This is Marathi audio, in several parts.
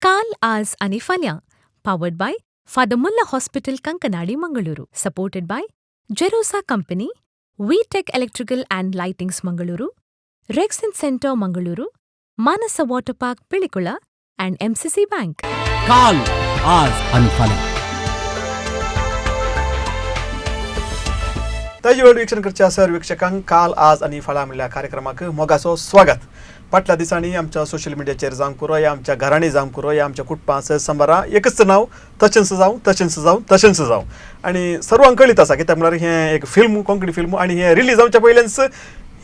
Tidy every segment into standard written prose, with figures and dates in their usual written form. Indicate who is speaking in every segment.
Speaker 1: Kaal, and Phalyam, powered by Father Mulla Hospital, Konkani, Mangaluru, supported by Jerosa Company, VTech Electrical and Lightings, Mangaluru, Rexon Center, Mangaluru, Manasa Water Park, Pilikula, and MCC Bank.
Speaker 2: Kaal, and Phalyam.
Speaker 3: दैजिवर्ल्ड वीक्षणकर्त्या सर्व वीक्षकांक काल आज आणि फळामिल्ल्या कार्यक्रमाक मोगाचो स्वागत. फाटल्या दिसांनी आमच्या सोशल मिडियाचेर जावं पुरो या आमच्या घरांनी जावं पुरो या आमच्या कुटुंबां संबारा एकच नाव तशेंच जावं आणि सर्वांक कळीत आसा कित्याक म्हळ्यार हें एक फिल्म कोंकणी फिल्म आणि हें रिलीज जावच्या पयल्याच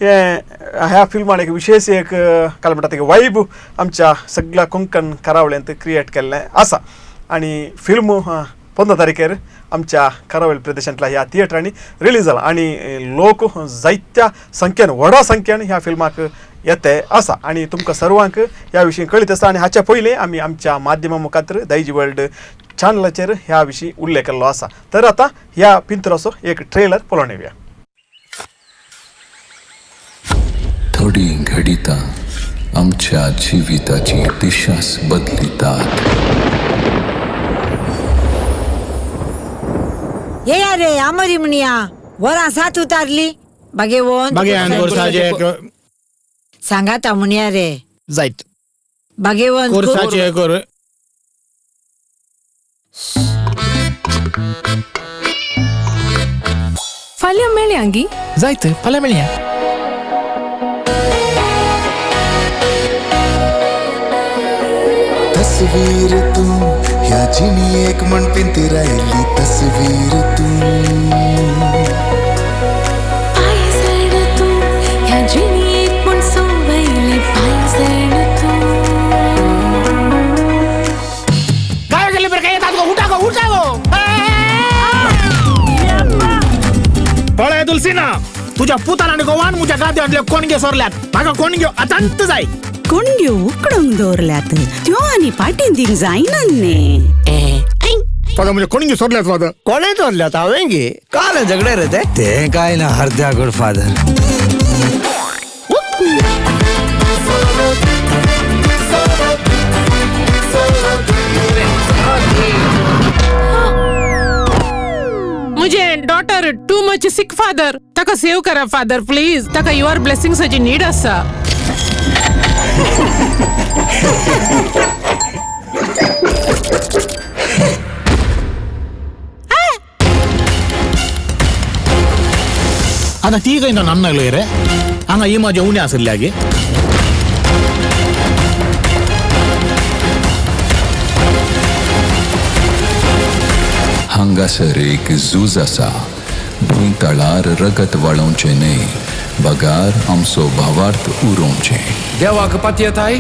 Speaker 3: ह्या फिल्मान एक विशेष एक काय म्हणटात एक वायब आमच्या सगळ्या कोंकण करावळ्यांत क्रिएट केल्लें आसा आणि फिल्म 15 तारखेर आमच्या करावळ प्रदेशांतल्या ह्या थिएटरांनी रिलीज जाला आणि लोक जायत्या संख्येन व्हडा संख्येन ह्या फिल्माक येते आसा आणि तुमकां सर्वांक ह्या विशीं कळीत आसा आणि हाच्या पयलीं आमी आमच्या माध्यमा मुखार दैजी वर्ल्ड चॅनलाचेर ह्या विशीं उल्लेख केल्लो आसा. तर आता ह्या पिंतराचो एक ट्रेलर पळोवन येवया.
Speaker 4: थोडी घडिता आमच्या जिविताची दिशाच बदलितात.
Speaker 5: ये रे आमरी म्हणया वरा साथ उतारली बागेवोन सांगा ता म्हणया रे
Speaker 6: जायत
Speaker 5: बागेवोन
Speaker 6: कोर्साचे कर
Speaker 1: Phalyam मेळ्यांगी
Speaker 6: जायत फाल्यां मेळया.
Speaker 7: तस्वीर तू ह्या जिणी एक म्हण पिंती राहिली तस्वीर तू
Speaker 8: पायसण तू ह्या जिणी एक म्हण सोवयली पायसण तू
Speaker 6: काय केले बरं काय येतात उठा गो पळय तुलसीना तुझ्या पुताराने गोवान मुझ्या गाद्यातले कोणगे सोरल्यात म्हाका कोणगे अतंत जाय
Speaker 9: कोणग्यो उकडून दवरल्यात त्यो आनी पाटीन दिक जायना
Speaker 6: फादर म्हणजे कोणगे सोरल्यात फादर
Speaker 10: कोणे सोरल्यात हांवें गे काल झगडे रे ते काय ना हरद्या गुड फादर.
Speaker 11: मुझे डॉटर टू मच सिक फादर ताका सेव करा फादर प्लीज ताका युअर ब्लेसिंग्साची नीड आसा.
Speaker 6: आता ती काही नन्ना रे हांगा ही माझ्या उण्या आसल्या गे
Speaker 4: हांगासर एक झूज आसा. भुंयतळार रगत वळोवचें न्हय बगार आमचो भावार्थ उरोवचें.
Speaker 10: देवाक पातयेताय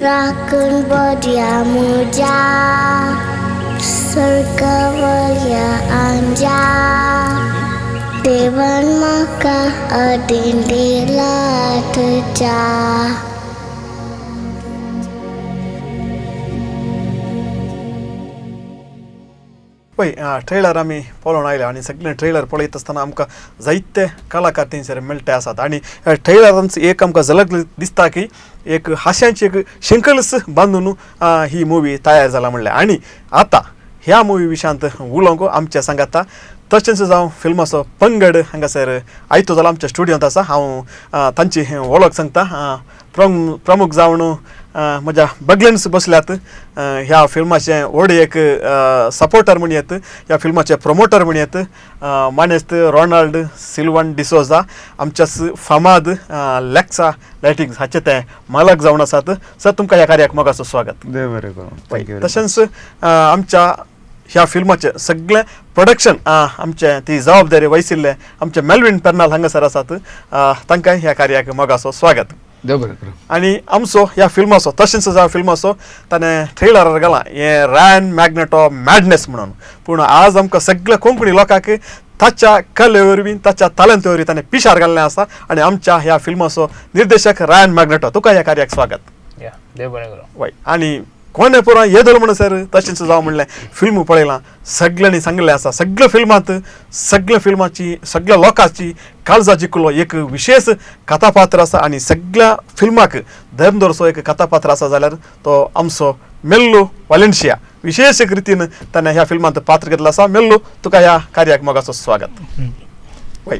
Speaker 8: राखून बड्या मुजा सरकावल्या अंजा देवन म्हाका अडेन दिला तुझ्या.
Speaker 3: पळय ट्रेलर आमी पळोवन आयले आणि सगळे ट्रेलर पळयत आसतना आमकां जायते कलाकार थंयसर मेळटे आसात आणि ट्रेलरांत एक आमकां झलक दिसता की एक हास्यांची एक शिंकलस बांदून ही मुवी तयार जाला म्हणलें. आणि आता ह्या मुवी विशयांत उलोवंक आमच्या सांगाता तशेंच जावं फिल्माचो पंगड हांगासर आयतो जालो आमच्या स्टुडियोंत आसा. हांव तांची वळख सांगता. प्रमुख जावन म्हज्या बगलेन्स बसल्यात. ह्या फिल्माचे व्हड एक सपोर्टर म्हण येत ह्या फिल्माचे प्रमोटर म्हण येत मानेस्त रोनाल्ड सिल्वन डिसोजा आमच्याच फामाद लेक्सा लायटिंग्स हाचे ते मालक जावन आसात. सर तुमकां ह्या कार्याक मोगाचो स्वागत. तशेंच आमच्या ह्या फिल्माचे सगळे प्रोडक्शन आमचे ती जबाबदारी वहिशिल्ले आमचे मेल्विन पेर्नाल हांगासर आसात. तांकां ह्या कार्याक मोगाचो स्वागत. आणि आमचो ह्या फिल्माचो तशेंच जा फिल्माचो ताणें ट्रेलरार घाला हें रायन मॅग्नेटो मॅडनेस म्हणून. पूण आज आमकां सगळ्या कोंकणी लोकांक ताच्या कले वरवीं ताच्या तालंत वरवीं ताणें पिशार घाल्लें आसा आनी आमच्या ह्या फिल्माचो निर्देशक रायन मॅग्नेटो तुका ह्या कार्याक स्वागत.
Speaker 12: देव बरें करूं.
Speaker 3: वय आनी कोणे पुरो येदलो म्हणून सर तशेंच जावं म्हणलें फिल्म पळयलां सगळ्यांनी सांगलें आसा सगळ्या फिल्मांत सगळ्या फिल्माची सगळ्या लोकांची काळजा जिखलो एक विशेष कथापात्र आसा आनी सगळ्या फिल्माक धर्मदोरसो एक कथापात्र आसा जाल्यार तो आमचो मेल्लू वालेन्शिया विशेष रितीन ताणें ह्या फिल्मांत पात्र घेतलें आसा. मेल्लू तुका ह्या कार्याक मोगाचो स्वागत. वय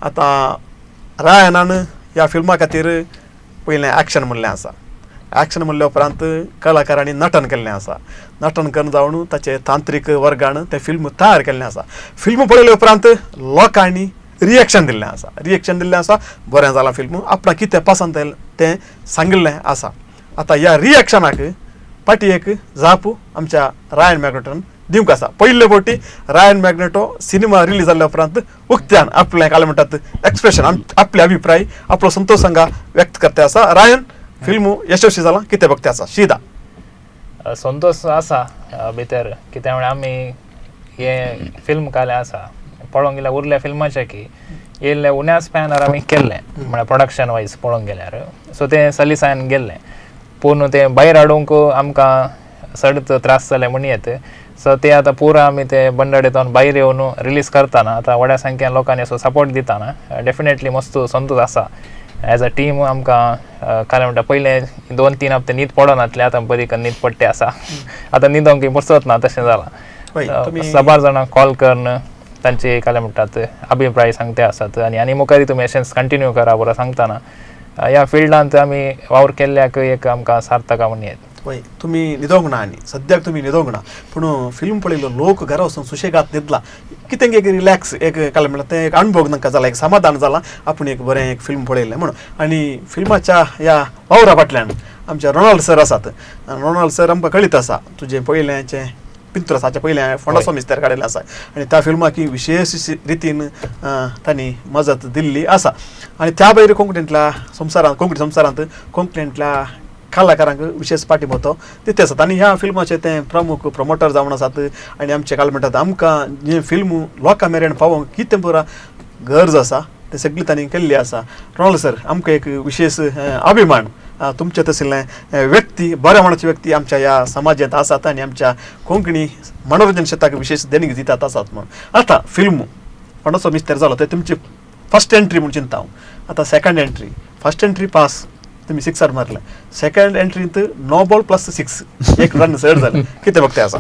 Speaker 3: आतां रायनान ह्या फिल्मा खातीर पयलें एक्शन म्हणलें आसा. एक्शन म्हणल्या उपरांत कलाकारांनी नटन केल्लें आसा. नटन करून जावन ताचे तांत्रीक वर्गान तें फिल्म तयार केल्लें आसा. फिल्म पळयले उपरांत लोकांनी रिएक्शन दिल्लें आसा. बरें जालां फिल्म आपणाक कितें पसंद येलें तें सांगिल्लें आसा. आतां ह्या रिएक्शनाक फाटी एक जापू आमच्या रायन मॅग्नेटोन दिवंक आसा. पयले फावटी रायन मॅग्नेटो सिनेमा रिलीज जाल्ल्या उपरांत उक्त्यान आपलें काय म्हणटात एक्सप्रेशन आपले अभिप्राय आपलो संतोष सांगा व्यक्त करता आसा. रायन फिल्म यशस्वी जाला कितें बघते आसा शिदा
Speaker 12: संतोष आसा भितर कित्याक म्हळ्यार आमी हे फिल्म काले आसा पळोवंक गेल्यार उरल्या फिल्माचे की येयल्ले उण्या स्पॅनार आमी केल्लें म्हळ्यार प्रोडक्शन वायज पळोवंक गेल्यार सो तें सलिसायन गेल्लें पूण तें भायर हाडूंक आमकां सडत त्रास जाले म्हणयेत. सो ते आतां पुरो आमी ते बंडाडेतून भायर येवन रिलीज करतना आतां व्हड्या संख्येन लोकांनी असो सपोर्ट दिताना डेफिनेटली मस्त संतोष आसा. एज अ टीम आमकां काय म्हणटा पयले 2-3 हप्ते न्हीद पडनातले आतां बरी न्हीद पडटे आसा. आतां न्हिदोंक फुरसत ना तशें जालां. सबार जाणां कॉल करून तांचे काय म्हणटात अभिप्राय सांगते आसात आनी मुखारी तुमी अशेंच कंटिन्यू करा बरो सांगतना ह्या फिल्डांत आमी वावर केल्ल्याक एक आमकां सार्थक म्हणयेत.
Speaker 3: वय तुमी न्हिदोंक ना आनी सद्याक तुमी न्हिदोंक ना पूण फिल्म पळयलो लोक घरा वचून सुशेगाद न्हिदला कितें एक रिलॅक्स एक काय म्हणल्यार तें एक अनुभव तांकां जाला एक समाधान जाला आपूण एक बरें एक फिल्म पळयलें म्हणून. आनी फिल्माच्या ह्या वावरा फाटल्यान आमचे रोनाल्ड सर आसात. रोनाल्ड सर आमकां कळीत आसा तुजें पयलेंचें पिंत्र आसाचें पयलें फोंडाचो मिस्तेर काडिल्लें आसा आनी त्या फिल्माक विशेश रितीन तांणी मजत दिल्ली आसा. आनी त्या भायर कोंकणींतल्या संवसारांत कोंकणींतल्या कलाकारांक विशेष पाठिंबो दिते आसात आनी ह्या फिल्माचे ते प्रमुख प्रमोटर जावन आसात. आनी आमचे काय म्हणटात आमकां जे फिल्म लोकां मेरेन पावोवंक कितें पुरा गरज आसा ते सगळी तांणी केल्ली आसा. रोनाल्ड सर आमकां एक विशेष अभिमान तुमचे तसले व्यक्ती बऱ्या मनाचे व्यक्ती आमच्या ह्या समाजांत आसात आनी आमच्या कोंकणी मनोरंजन क्षेत्राक विशेष देणगी दितात आसात म्हणून. आतां फिल्म फोंडाचो मिस्तेर जालो ते तुमची फर्स्ट एंट्री म्हणून चिंता हांव. आतां second entry first entry pass तुमी सिक्सर मारले सेकंड एंट्रींत नो बॉल प्लस 6 एक रन चड जालें कितें बघते आसा.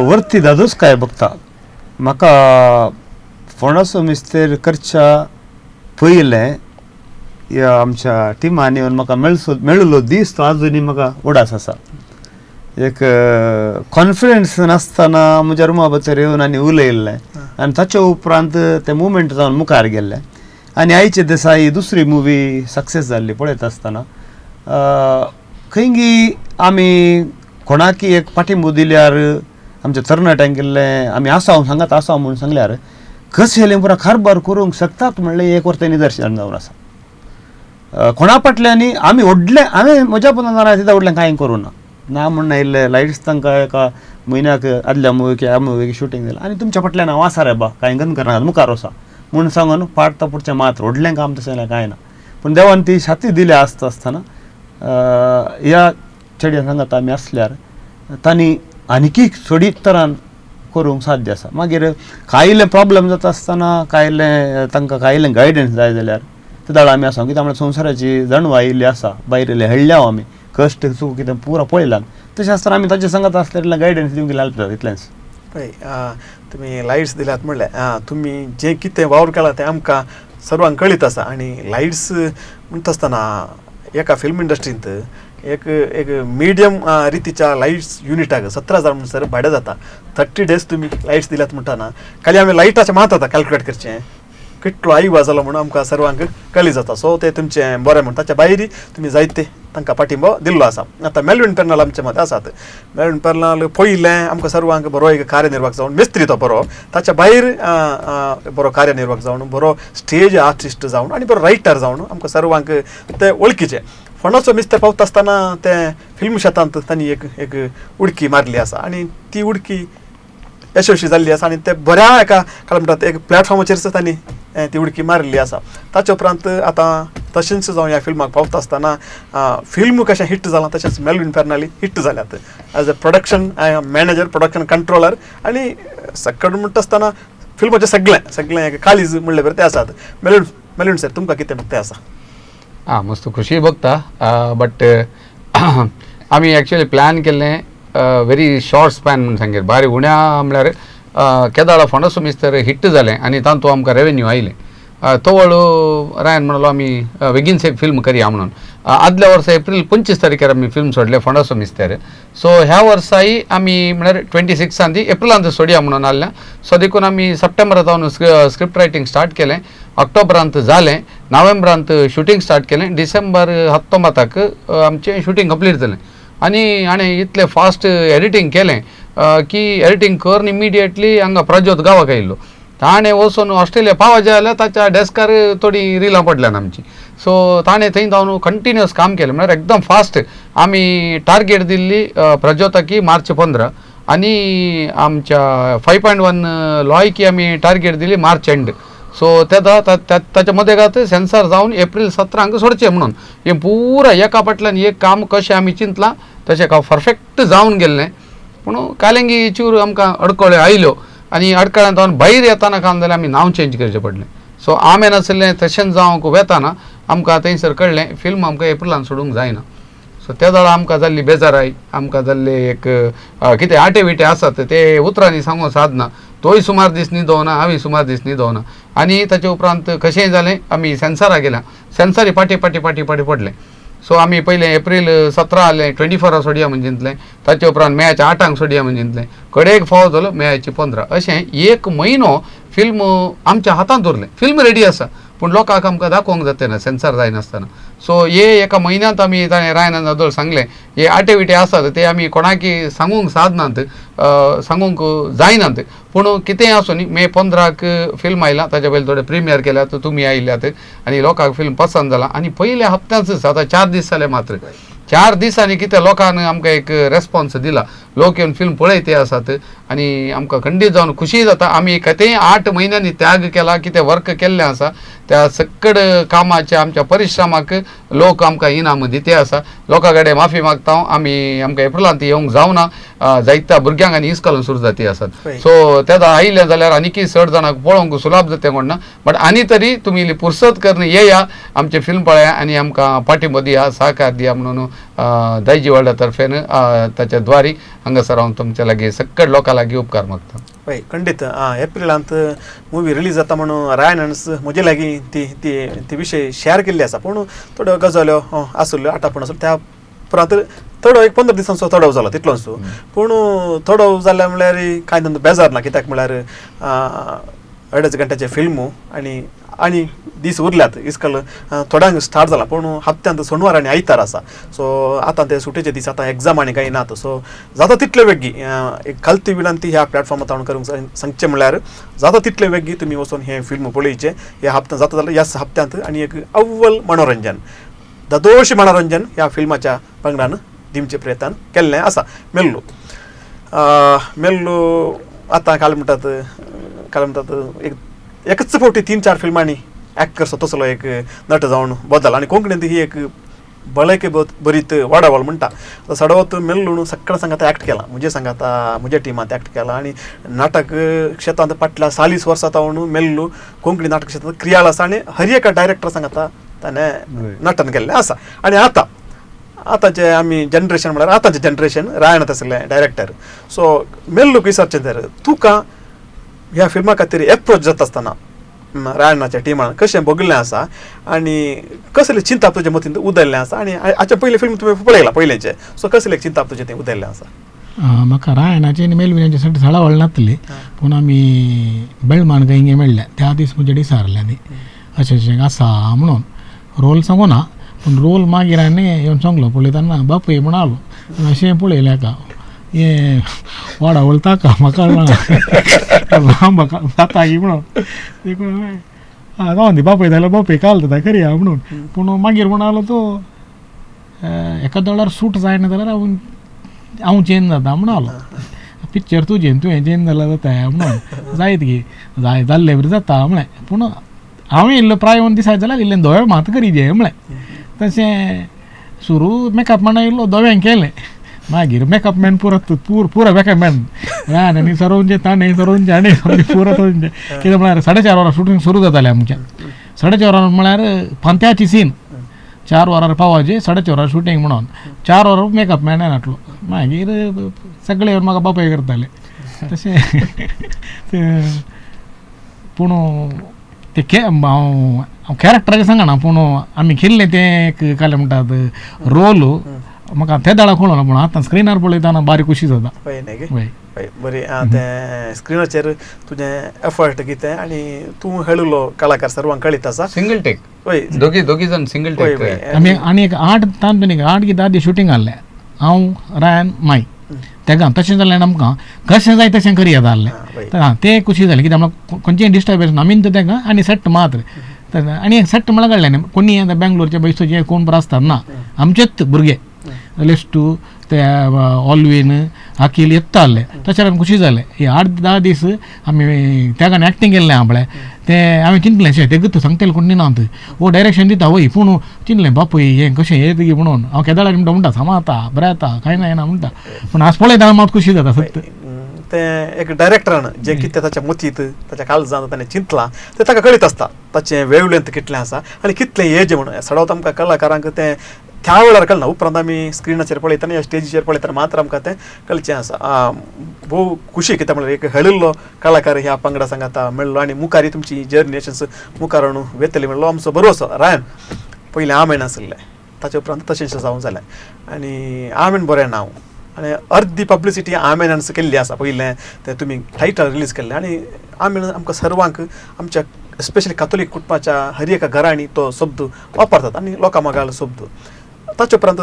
Speaker 13: वरती दादूच काय बघता म्हाका फोंडाचो मिस्तेर करच्या पयलें ह्या आमच्या टिमान येवन म्हाका मेळिल्लो दीस तो आजुनी म्हाका उडास आसा. एक कॉन्फिडन्स नासतना म्हज्या रुमा भितर येवन आनी उलयल्लें आनी ताचे उपरांत तें मुवमेंट जावन मुखार गेल्लें आनी आयचे दिसा ही दुसरी मुवी सक्सेस जाल्ली पळयत आसतना खंयी आमी कोणाकी एक पाठिंबो दिल्यार आमच्या तरणाट्यांक गेल्लें आमी आसा सांगात आसा म्हणून सांगल्यार कशें येलें पुरा कारबार करूंक शकतात म्हणलें एक वर्त निदर्शन जावन आसा. कोणा फाटल्यानी आमी हांवें म्हज्या पोंदा तिता फुडल्यान कांय करूं ना म्हणून येयल्ले लायट्स तांकां एका म्हयन्याक आदल्या मुवीक ह्या मुवीक शूटिंग दिलें आनी तुमच्या फाटल्यान हांव आसा रे बा कांय गंद करनाका मुखार वसा म्हणून सांगून पाडता पुढचें मात रोडलें काम तशें जाल्यार कांय ना. पूण देवान ती छाती दिल्या आसतना ह्या चेड्या सांगात आमी आसल्यार तांणी आनीक सोडीत तरान करूंक साध्य आसा. मागीर कांय प्रॉब्लेम जाता आसतना तांकां कांय गायडन्स जाय जाल्यार ते दाळ आमी आसा कित्याक म्हळ्यार संवसाराची जाणवा आयिल्ली आसा भायर येयले हळ्ळ्या आमी कश्ट चूक कितें पुरो पळयलां तशें आसतना आमी ताचे सांगात आसल्यार गायडन्स दिवंक लागता इतलेंच.
Speaker 3: पळय तुमी लायट्स दिल्यात म्हणलें तुमी जें कितें वावर केलां तें आमकां सर्वांक कळीत आसा आनी लायट्स म्हणटा आसतना एका फिल्म इंडस्ट्रींत एक मिडियम रितीच्या लायट्स युनिटाक 17,000 म्हणून सर भाडें जाता. 30 days तुमी लायट्स दिल्यात म्हणटाना खाली आमी लायटाचें मात आतां कॅल्क्युलेट करचें कितलो आयुवा जालो म्हणून आमकां सर्वांक कळी जाता. सो तें तुमचें बरें म्हणटा ताच्या भायर तुमी जायते तांकां पाठिंबो दिल्लो आसा. आतां मेल्विन पेर्नाल आमचे मदें आसात. मेल्विन पेर्नाल पयलें आमकां सर्वांक बरो एक कार्यनिर्वाहक जावन मेस्त्री तो बरो ताच्या भायर बरो कार्यनिर्वाहक जावन बरो स्टेज आर्टिस्ट जावन आनी बरो रायटर जावन आमकां सर्वांक ते वळखीचे. फोंडाचो मिस्तेर पावता आसतना ते फिल्म क्षेत्रांत तांणी एक उडकी मारली आसा आनी ती उडकी यशस्वी जाल्ली आसा आनी ते बऱ्या एका काय म्हणटात एक प्लॅटफॉर्माचेर तांणी ती उडकी मारिल्ली आसा. ताचे उपरांत आतां तशेंच जावं ह्या फिल्माक पावता आसतना फिल्म कशें हिट्ट जालां तशेंच मेल्विन पेर्नाली हिट्ट जाल्यात as a production manager, production controller आनी सकट म्हणटा आसतना फिल्माचें सगळें काळीज म्हणले बरें ते आसात. मेल्विन सर तुमकां कितें ते आसा?
Speaker 14: मस्त खुशी बघता बट आमी एक्चुअली प्लॅन केल्लें व्हेरी शॉर्ट स्पॅन म्हणून सांगेर बारी उण्या म्हळ्यार केदाळा फोंडासो मिस्तर हिट्ट जालें आनी तातूंत आमकां रेवेन्यू आयलें. तो रायन म्हणलो आमी बेगीनच एक फिल्म करया म्हणून. आदल्या वर्सा एप्रील 25 तारखेर आमी फिल्म सोडलें फोंडासो मिस्तेर. सो ह्या वर्साय आमी म्हळ्यार 26 एप्रिलांत सोडया म्हणून आसलें. सो देखून आमी सप्टेंबरांत हांव स्क्रिप्ट रायटींग स्टार्ट केलें, ऑक्टोबरांत जालें, नोव्हेंबरांत शुटींग स्टार्ट केलें, डिसेंबर 19 आमचें शुटींग कंप्लीट जालें. आनी हाणें इतलें फास्ट एडिटींग केलें की एडिटींग करून इमिडिएटली हांगा प्रज्योत गांवाक आयिल्लो. ताणें वचून ऑस्ट्रेलिया पावत जाल्यार ताच्या डेस्कार थोडीं रिलां पडल्यान आमची. सो ताणें थंय जावन कंटिन्युअस काम केलें म्हळ्यार एकदम फास्ट. आमी टार्गेट दिल्ली प्रज्योताकी मार्च 15 आनी आमच्या 5.1 लॉयकी आमी टार्गेट दिली मार्च एंड. सो ताच्या मदेगात सेन्सर जावन एप्रील 17 सोडचें म्हणून हें पुरा एका फाटल्यान एक काम कशें आमी चिंतलां तशें परफेक्ट जावन गेल्लें. पूण कालिंगी चूर आमकां अडकळ्यो आयल्यो आनी अडकळ्यांत भायर येताना काम जाल्यार आमी नांव चेंज करचें पडलें. सो आमें नासलें तशेंच जावंक वेताना आमकां थंयसर कळ्ळें फिल्म आमकां एप्रिलांत सोडूंक जायना. सो त्या वेळा आमकां जाल्ली बेजाराय, आमकां जाल्ले एक कितें आटे विटे आसात ते उतरांनी सांगूं साधना. तोय सुमार दीस न्हिदोना, हांवें सुमार दीस न्हिदोना. आनी ताचे उपरांत कशेंय जालें आमी सेन्सराक गेल्या. सेन्सरी पाटी पडलें. सो आमी पयलें एप्रील 17 आसलें 24 सोडया म्हणून चिंतलें. ताचे उपरांत मेच्या 8 सोडया म्हणून चिंतलें. कडेक फावत जालो मेची 15. अशें एक म्हयनो फिल्म आमच्या हातांत उरलें. फिल्म रेडी आसा पूण लोकांक आमकां दाखोवंक जाता ना सेन्सर जायनासतना. सो हे एका म्हयन्यांत आमी ताणें रायन नादोळ सांगलें हे आटे विटे आसात ते आमी कोणाकी सांगूंक साधनात, सांगूंक जायनात. पूण कितेंय आसूं न्ही मे 15 फिल्म आयलां, ताचे पयलीं थोडे प्रिमियर केल्यात, तुमी आयल्यात आनी लोकांक फिल्म पसंद जाला. आनी पयल्या हप्त्यांच आतां 4 दीस जाले मात्र 4 दिसांनी कितें लोकांनी आमकां एक रेस्पॉन्स दिला. लोक येवन फिल्म पळयते आसात आनी आमकां खंडीत जावन खुशी जाता. आमी कितेंय 8 म्हयन्यांनी त्याग केला, कितें वर्क केल्लें आसा त्या सकड कामाच्या आमच्या परिश्रमाक लोक आमकां इनाम दिते आसा. लोकां कडेन माफी मागता हांव. आमकां एप्रिलांत येवंक जावना. जायत्या भुरग्यांक आनी इस्कॉलां सुरू जाती आसात. सो तेदा आयलें जाल्यार आनीकय 6 जाणांक पळोवंक सुलाभ जाता कोण ना. बट आनी तरी तुमी इल्ली पुरसत करून येया, आमचें फिल्म पळया आनी आमकां पाठिंबो दिया, सहकार दिया म्हणून दायजी वर्ल्डा तर्फेन ताच्या द्वारी हांगासर हांव तुमच्या लागीं सकड लोकां लागीं उपकार मागता.
Speaker 3: हय खंडीत. एप्रिलांत मुवी रिलीज जाता म्हणून रायनन्स म्हजे लागीं ती विशय शेअर केल्ली आसा. पूण थोड्यो गजाल्यो आसल्यो आटापण आसल्यो त्या उपरांत थोडो एक 15 दिसांचो थोडो जालो तितलोच. पूण थोडो जाल्या म्हळ्यार कांय तांचो बेजार ना. कित्याक म्हळ्यार 2.5 घंट्याचे फिल्मू आनी दीस उरल्यात. इस्कल थोड्यांक स्टार्ट जाला पूण हप्त्यांत सोनवार आनी आयतार आसा. सो आतां ते सुटेचे दीस आतां एग्जाम आनी कांय नात. सो जाता तितले वेगी एक खालती विनंती ह्या प्लॅटफॉर्मार हांव करूंक सांगचें म्हळ्यार जाता तितले वेगी तुमी वचून हें फिल्म पळयचें. ह्या हप्त्यांत जाता जाल्यार ह्या हप्त्यांत आनी एक अव्वल मनोरंजन ददोशी मनोरंजन ह्या फिल्माच्या पंगडान दिवचे प्रयत्न केल्लें आसा. मेल्लो आतां काल म्हणटात एकच फावटी 3-4 फिल्मांनी एक्ट करचो तसलो एक नट जावन बदल. आनी कोंकणींत ही एक भलायकी बरीत वाडावळ म्हणटा. सडवत मेल्लून सगळ्या सांगात एक्ट केला, म्हणजे सांगात म्हज्या टिमांत एक्ट केला. आनी नाटक क्षेत्रांत फाटल्या 40 वर्सां हांव मेल्लू कोंकणी नाटक क्षेत्रांत क्रियाळ आसा. आनी हर एका डायरेक्टर सांगात ताणें नटन केल्लें आसा. आनी आतांचे आमी जनरेशन म्हळ्यार आतांचें जनरेशन रायनात आसले डायरेक्टर. सो मेल्लूक विचारचें तर तुका ह्या फिल्मा खातीर एप्रोच जाता आसतना रायनाच्या टिमान कशें बगलें आसा आनी कसलें चिंता तुजे मतींत उदयल्लें आसा. आनी हाचे पयलीं फिल्म तुवें पळयलां पयलेंचें. सो कसलें चिंता तुजें तें उदयल्लें आसा?
Speaker 6: म्हाका रायनाचें आनी मेल्विनाचें सगळें झाडावळ नासली. पूण आमी बेळमान हिंगे मेळ्ळे त्या दीस म्हजे डिसारले न्ही अशें आसा म्हणून रोल सांगू ना. पूण रोल मागीर हांवें येवन सांगलो पळयतना बापूय म्हणालो अशें पळयलें का हें वाडावळ ताका म्हाका म्हाका जाता की म्हणून देखून जावन दी बापूय जाल्यार बापूय काल जाता करया म्हणून. पूण मागीर म्हणालो तो एका दोळार सूट जायना जाल्यार हांव चेंज जाता म्हणालो. पिक्चर तुजें तुवें चेंज जाल्यार जाता म्हणून जायत गे जाल्ले बरें जाता म्हळें. पूण हांवें इल्लो प्राय दिसाय जाल्यार इल्लें धोवें मात करीजे म्हळें. तशें सुरू मेकअप म्हणा इल्लो धोवें केलें. मागीर मेकअप मॅन पुरो मेकअप मॅन आनी सरोवचे ताणे सरोवचे आनी पुरो सरोवचे कितें म्हळ्यार 4:30 वरां शुटींग सुरू जातालें आमचें. 4:30 वरां म्हळ्यार पांत्याची सीन 4 वरार पावचे 4:30 वरार शुटींग म्हणून 4 वरां मेकअप मॅनान हाडलो. मागीर सगळे येवन म्हाका बापय करताले तशें. पूण ते हांव कॅरेक्टराचें सांगना पूण आमी केल्लें तें एक काय म्हणटात रोल म्हाका त्या दाळा कळना पूण आतां स्क्रिनार पळयतना बारीक खुशी जाता.
Speaker 3: बरी तें स्क्रिनाचेर तुजें एफर्ट कितें आनी तूं हेळिल्लो कलाकार सर्वांक कळीत आसा.
Speaker 14: सिंगल टेक दोगी जाण सिंगल टेक.
Speaker 6: आमी आनी एक 8 तांतून 8 गीत आदी शुटींग आहलें. हांव रायन माई तेका तशें जाल्यार आमकां कशें जाय तशें करी येता आहलें. तें खुशी जालें कित्याक आमकां खंयचेंय डिस्टर्बन्स ना. आमीन तेका आनी सेट मात्र आनी सेट म्हळ्यार कळ्ळें न्ही कोणी आतां बेंगलोरचे बैसोचे कोण बरो आसतात ना आमचेच भुरगे लेस्टू ते ऑल्वीन अकील येता आहले. तशें आमी खुशी जालें. हे 8-10 दीस आमी त्या गाणी एक्टींग केल्लें आपलें तें हांवें चिंतलें शें तें तूं सांगतलें कोण दिनात वो डायरेक्शन दिता वय पूण चिंतलें बापूय हें कशें हें ती म्हणून हांव केदार म्हणटा सामा जाता बरें जाता कांय ना म्हणटा. पूण आज पळयता मात खुशी जाता सत्य.
Speaker 3: तें एक डायरेक्टरान जें कितें ताच्या मतींत ताच्या काळजांत ताणें चिंतलां तें ताका कळीत आसता. ताचें वेवलेंथ कितलें आसा आनी कितलें एज म्हणून सडावत आमकां कलाकारांक तें त्या वेळार कळना. उपरांत आमी स्क्रिनाचेर पळयतना या स्टेजीचेर पळयतना मात्र आमकां तें कळचें आसा. भोव खुशी कित्याक म्हळ्यार एक हेळिल्लो कलाकार ह्या पंगडा सांगाता मेळ्ळो आनी मुखारी तुमची जर्नी अशेंच मुखार वेतली म्हणलो आमचो भरवंसो. रायन पयलीं आमेन आसलें ताचे उपरांत तशेंच जावं जालें आनी आमेन बरें नांव आनी अर्दी पब्लिसिटी आमेनान केल्ली आसा. पयलें तें तुमी टायटल रिलीज केल्लें आनी आमेन आमकां सर्वांक आमच्या स्पेशली कॅथोलीक कुटुंबाच्या हर एका घरांनी तो शब्द वापरतात आनी लोकां मागाल शब्द. ताचे उपरांत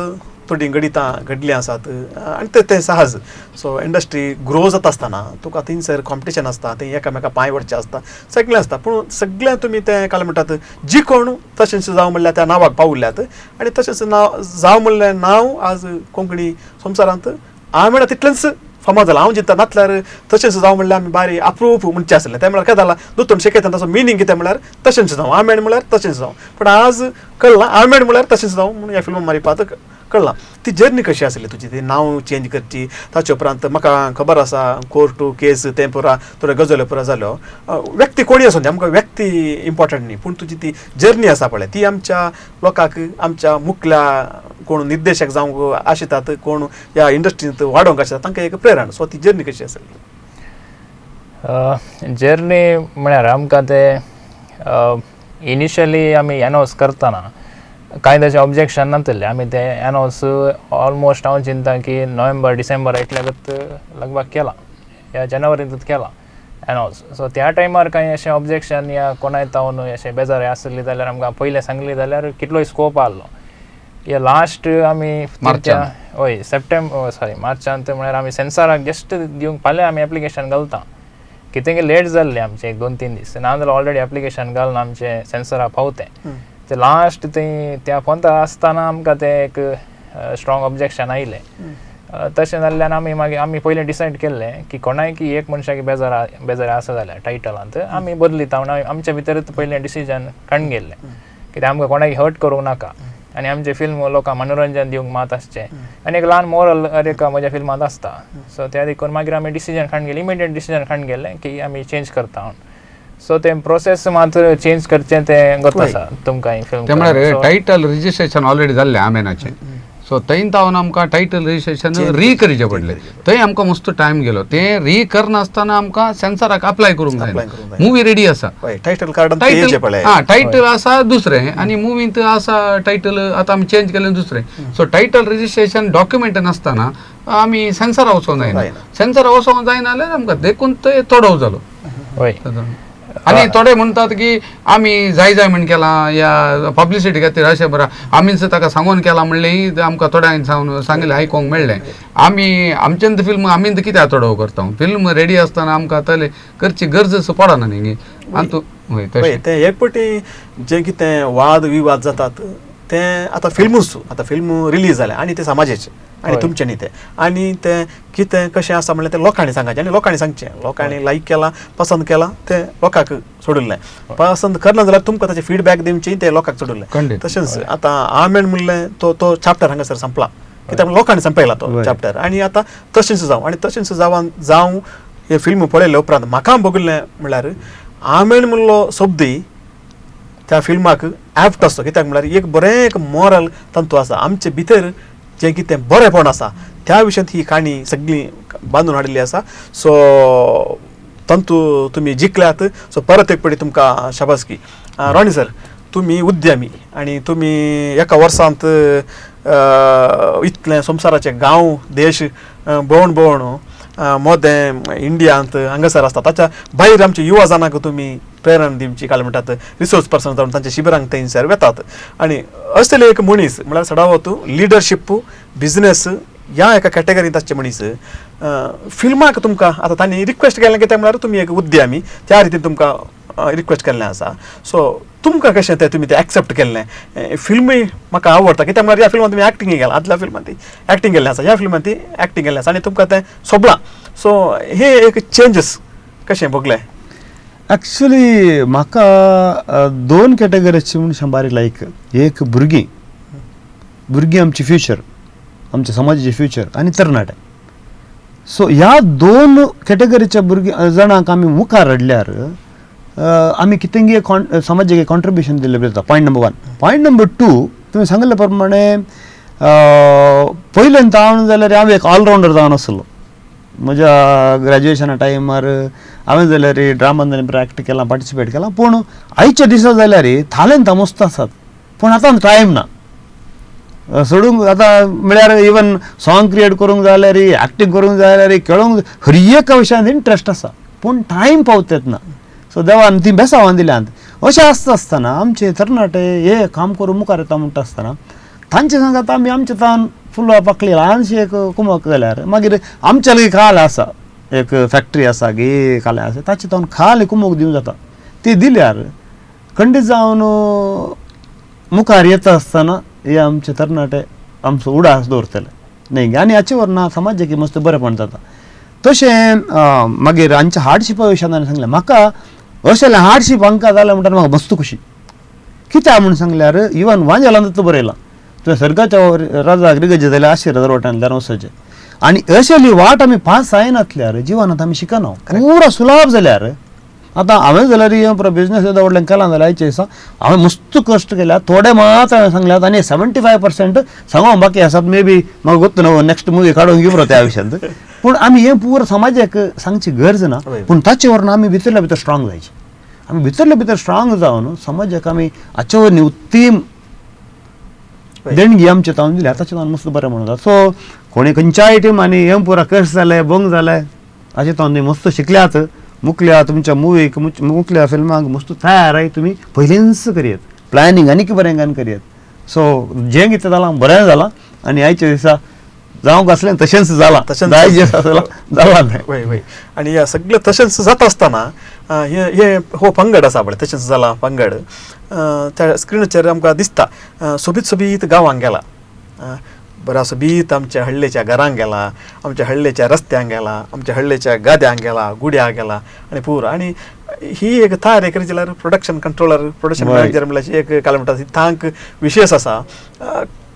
Speaker 3: थोडीं गणितां घडलीं आसात आनी तें सहज. सो इंडस्ट्री ग्रो जाता आसतना तुका थंयसर कॉम्पिटिशन आसता थंय एकामेका पांय वडचें आसता सगळें आसता. पूण सगळें तुमी तें काय म्हणटात जी कोण तशेंच जावं म्हणल्यार त्या नांवाक पावल्यात आनी तशेंच नांव जावं म्हणलें नांव आज कोंकणी संवसारांत हांव म्हणल्यार तितलेंच फामाद जालां. हांव चिंतता नातल्यार तशेंच जावं म्हणल्यार आमी बारी अप्रूप म्हणचें आसलें. तें म्हळ्यार काय जालां दोतोर शिकयता ताचो मिनींग कितें म्हळ्यार तशेंच जावं आमेण म्हळ्यार तशेंच जावं. पूण आज कळ्ळां आमेण म्हळ्यार तशेंच जावं म्हणून ह्या फिल्मां मारिपाक कळ्ळां. ती जर्नी कशी आसली तुजी ती नांव चेंज करची. ताचे उपरांत म्हाका खबर आसा कोर्टू केस तें पुरा थोड्यो गजाल्यो पुरो जाल्यो. व्यक्ती कोणी आसूं आमकां व्यक्ती इम्पॉर्टंट न्ही पूण तुजी ती जर्नी आसा पळय ती आमच्या लोकांक आमच्या मुखल्या कोण निर्देशक जावंक आशितात कोण ह्या इंडस्ट्रींत वाडोवंक आशितात तांकां एक प्रेरण. सो ती जर्नी कशी आसली.
Speaker 12: जर्नी म्हळ्यार आमकां ते इनिशियली आमी एनावन्स करतना कांय तशें ऑब्जेक्शन नासलें. आमी ते एनावन्स ऑलमोस्ट हांव चिंता की नोव्हेंबर-डिसेंबर इतल्यागत लगभग केला या जानेवारींतूच केला एनावन्स. सो त्या टायमार कांय अशें ऑब्जेक्शन या कोणाय तावन अशें बेजार आसली जाल्यार आमकां पयलें सांगली जाल्यार कितलोय स्कोप आहलो. या लास्ट आमी हय मार्चांत म्हळ्यार आमी सेन्सराक जस्ट दिवंक फाल्यां आमी एप्लिकेशन घालता. कितें लेट जाल्लें आमचें 1-2-3 दीस नाजाल्यार ऑलरेडी एप्लिकेशन घालून आमचें सेन्सराक पावतें. ते लास्ट थंय त्या पंता आसतना आमकां तें एक स्ट्रॉंग ऑब्जेक्शन आयलें. तशें जाल्ल्यान आमी पयलें डिसायड केल्लें की कोणाय की एक मनशाक बेजार आसा जाल्यार टायटलांत आमी बदलिता म्हणून आमच्या भितरच पयलें डिसिजन काडून गेल्लें कित्याक आमकां कोणाक हर्ट करूंक नाका आनी आमचें फिल्म लोकांक मनोरंजन दिवंक मात आसचें आनी एक ल्हान मोरल रेखा म्हज्या फिल्मांत आसता. सो त्या देखून मागीर आमी डिसिजन काडून गेलें इमिडिएट डिसिजन काडून गेल्लें की आमी चेंज करता म्हणून. सो तें प्रोसेस मात्र चेंज करचें तें गत आसा तुमकां फिल्म.
Speaker 14: ते म्हळ्यार टायटल रजिस्ट्रेशन ऑलरेडी जाल्लें आमेनाचें. सो थंय तावन आमकां टायटल रजिस्ट्रेशन री करचें पडलें. थंय आमकां मस्त टायम गेलो. तें री करनासतना आमकां सेन्सराक अप्लाय करूंक जाय. मुवी रेडी आसा टायटल आसा दुसरें आनी मुवींत आसा टायटल आतां आमी चेंज केलें दुसरें. सो टायटल रजिस्ट्रेशन डॉक्युमेंट नासतना आमी सेन्सरा वचोंक जायना. सेन्सरा वचोंक जायना जाल्यार आमकां देखून तो तोडव जालो. आनी थोडे म्हणटात की आमी जाय म्हण केलां या पब्लिसिटी खातीर अशें बरें आमीच ताका सांगून केलां म्हणलें आमकां थोड्यांक सांगलें आयकोंक मेळ्ळें. आमी आमचें फिल्म आमीच कित्याक तोडव करता. फिल्म रेडी आसतना आमकां तले करची गरज पडना न्ही.
Speaker 3: ते एक पटी जें कितें वाद विवाद जातात ते आतां फिल्म रिलीज जाल्या आनी ते समाजाचे आनी तुमचे न्ही ते आनी ते कितें कशें आसा म्हणल्यार ते लोकांनी सांगचें आनी लोकांनी सांगचें लोकांनी लायक केलां पसंद केलां ते लोकांक सोडिल्लें पसंद करना जाल्यार तुमकां ताचें फीडबॅक दिवचें ते लोकांक सोडिल्लें तशेंच आतां आमेण म्हणलें तो चॅप्टर हांगासर संपला कित्याक लोकांनी संपयला तो चॅप्टर आनी आतां तशेंच जावं आनी तशेंच जावं हे फिल्म पळयले उपरांत म्हाका बघिल्लें म्हणल्यार आमेण म्हणलो शब्द त्या फिल्माक ऍप्ट आसता कित्याक म्हणल्यार एक बरें एक मॉरल तंतू आसा आमचे भितर जें कितें बरेंपण आसा त्या विशयांत ही काणी सगळी बांदून हाडिल्ली आसा सो तंतू तुमी जिखल्यात सो परत एक फावटी तुमकां शाबासकी रॉनी सर तुमी उद्यमी आनी तुमी एका वर्सांत इतले संवसाराचे गांव देश भोंवण मोदें इंडियांत हांगासर आसता ताच्या भायर आमच्या युवा जाणांक तुमी प्रेरणा दिवची काय म्हणटात रिसोर्स पर्सन जावन तांच्या शिबिरांक थंयसर वेतात आनी असले एक मनीस म्हळ्यार सदांवतू लिडरशीप बिजनेस ह्या एका कॅटेगरींत आसचे मनीस फिल्माक तुमकां आतां तांणी रिक्वेस्ट केलें कित्याक म्हळ्यार तुमी एक उद्यमी त्या रितीन तुमकां रिक्वेस्ट केल्लें आसा सो तुमकां कशें तें तुमी तें एक्सेप्ट केल्लें फिल्मूय म्हाका आवडटा कित्याक म्हळ्यार ह्या फिल्मान तुमी एक्टिंग केलां आदल्या फिल्मान ती एक्टिंग केल्लें आसा ह्या फिल्मान ती एक्टिंग केल्लें आसा आनी तुमकां तें सोबलां सो हे एक चेंजीस कशें भोगलें
Speaker 13: एक्चुअली म्हाका दोन कॅटेगरीची म्हणून बारीक लायक एक भुरगीं आमची फ्युचर आमच्या समाजाचे फ्युचर आनी तरणाटे सो ह्या दोन कॅटेगरीच्या जाणांक आमी मुखार हाडल्यार आमी कितेंय समाजाक कॉन्ट्रिब्युशन दिल्लें वयता पॉयंट नंबर 1 पॉयंट नंबर 2 तुवें सांगिल्ले प्रमाणे पयलेंत हांव जाल्यार हांव एक ऑलरावंडर जावन आसलो म्हज्या ग्रॅज्युएशना टायमार हांवें जाल्यार ड्रामान एक्ट केलां पार्टिसिपेट केलां पूण आयच्या दिसा जाल्यार थालेंत मस्त आसात पूण आतां टायम ना सोडूंक आतां म्हळ्यार इवन सॉंग क्रिएट करूंक जाय जाल्यार एक्टींग करूंक जाय जाल्यार खेळूंक हर एका विशयांत इंट्रस्ट आसा पूण टायम पावतात ना सो देवान ती बेसांवान दिल्यात अशें आसतना आमचे तरणाटे हे काम करून मुखार येता म्हणटा आसतना तांचे सांगात आमी आमचे तान फुलवा पाकली ल्हानशी एक कुमक जाल्यार मागीर आमच्या लागीं खाल आसा एक फॅक्टरी आसा गे कालें आसा ताचे तावन खाल कुमक दिवंक जाता ती दिल्यार खंडीत जावन मुखार येता आसतना हे आमचे तरणाटे आमचो उडास दवरतले न्ही आनी हाचे वरना समाजाक मस्त बरेंपण जाता तशें मागीर हांच्या हार्डशिपा विशयान हांवें सांगलें म्हाका अशें हार्डशीप हांकां जालें म्हणटा म्हाका मस्त खुशी कित्याक म्हणून सांगल्यार इवन वांजेलांत बरयलां तुवें सर्गाच्या राजाक रिगजे जाल्यार आशिर्वाद वाटांतल्यान वचचें आनी अशेली वाट आमी पास जायनातल्यार जिवनांत आमी शिकना पुरो सुलाभ जाल्यार आतां हांवें जाल्यार बिजनेस येदा व्हडलें केलां जाल्यार आयच्या दिसा हांवें मस्त कश्ट केल्या थोडे मात हांवें सांगल्यात आनी 75% सांगूंक बाकी आसात मे बी म्हाका गोत्त न्हू नेक्स्ट मुवी काडून घेवं त्या विशयांत पूण आमी हें पुरो समाजाक सांगची गरज ना पूण ताचे वरना आमी भितरल्या भितर स्ट्रॉंग जायची आमी भितरल्या भितर स्ट्रॉंग जावन समाजाक आमी हाचे वरनी उत्तीम देणगी आमचे तावन दिल्या ताचे तावन मस्त बरें म्हणून सो कोणी खंयच्याय टिमांनी हें पुरा कश्ट जाले भंग जाले हाचे तावन मस्त शिकल्यात मुकल्या तुमच्या मुवीक मुकल्या फिल्माक मस्त तयार तुमी पयलींच करियत प्लॅनिंग आनीक बरें करियत सो जें कितें जालां बरें जालां आनी आयच्या दिसा जावंक आसलें तशेंच जालां जाला
Speaker 3: वय वय आनी ह्या सगळें तशेंच जाता आसतना हे हो पंगड आसा पळय तशेंच जाला पंगड त्या स्क्रिनाचेर आमकां दिसता सोबीत गांवांक गेला बरो सोबीत आमच्या हळ्ळेच्या घरांक गेला आमच्या हळ्ळेच्या रस्त्यांक गेला आमच्या हळ्ळेच्या गाद्यांक गेला गुड्याक गेला आनी पुरो आनी ही एक तयार एक जाल्यार प्रोडक्शन कंट्रोलर प्रोडक्शन मॅनेजर म्हणल्यार एक काल म्हणटा तांक विशेश आसा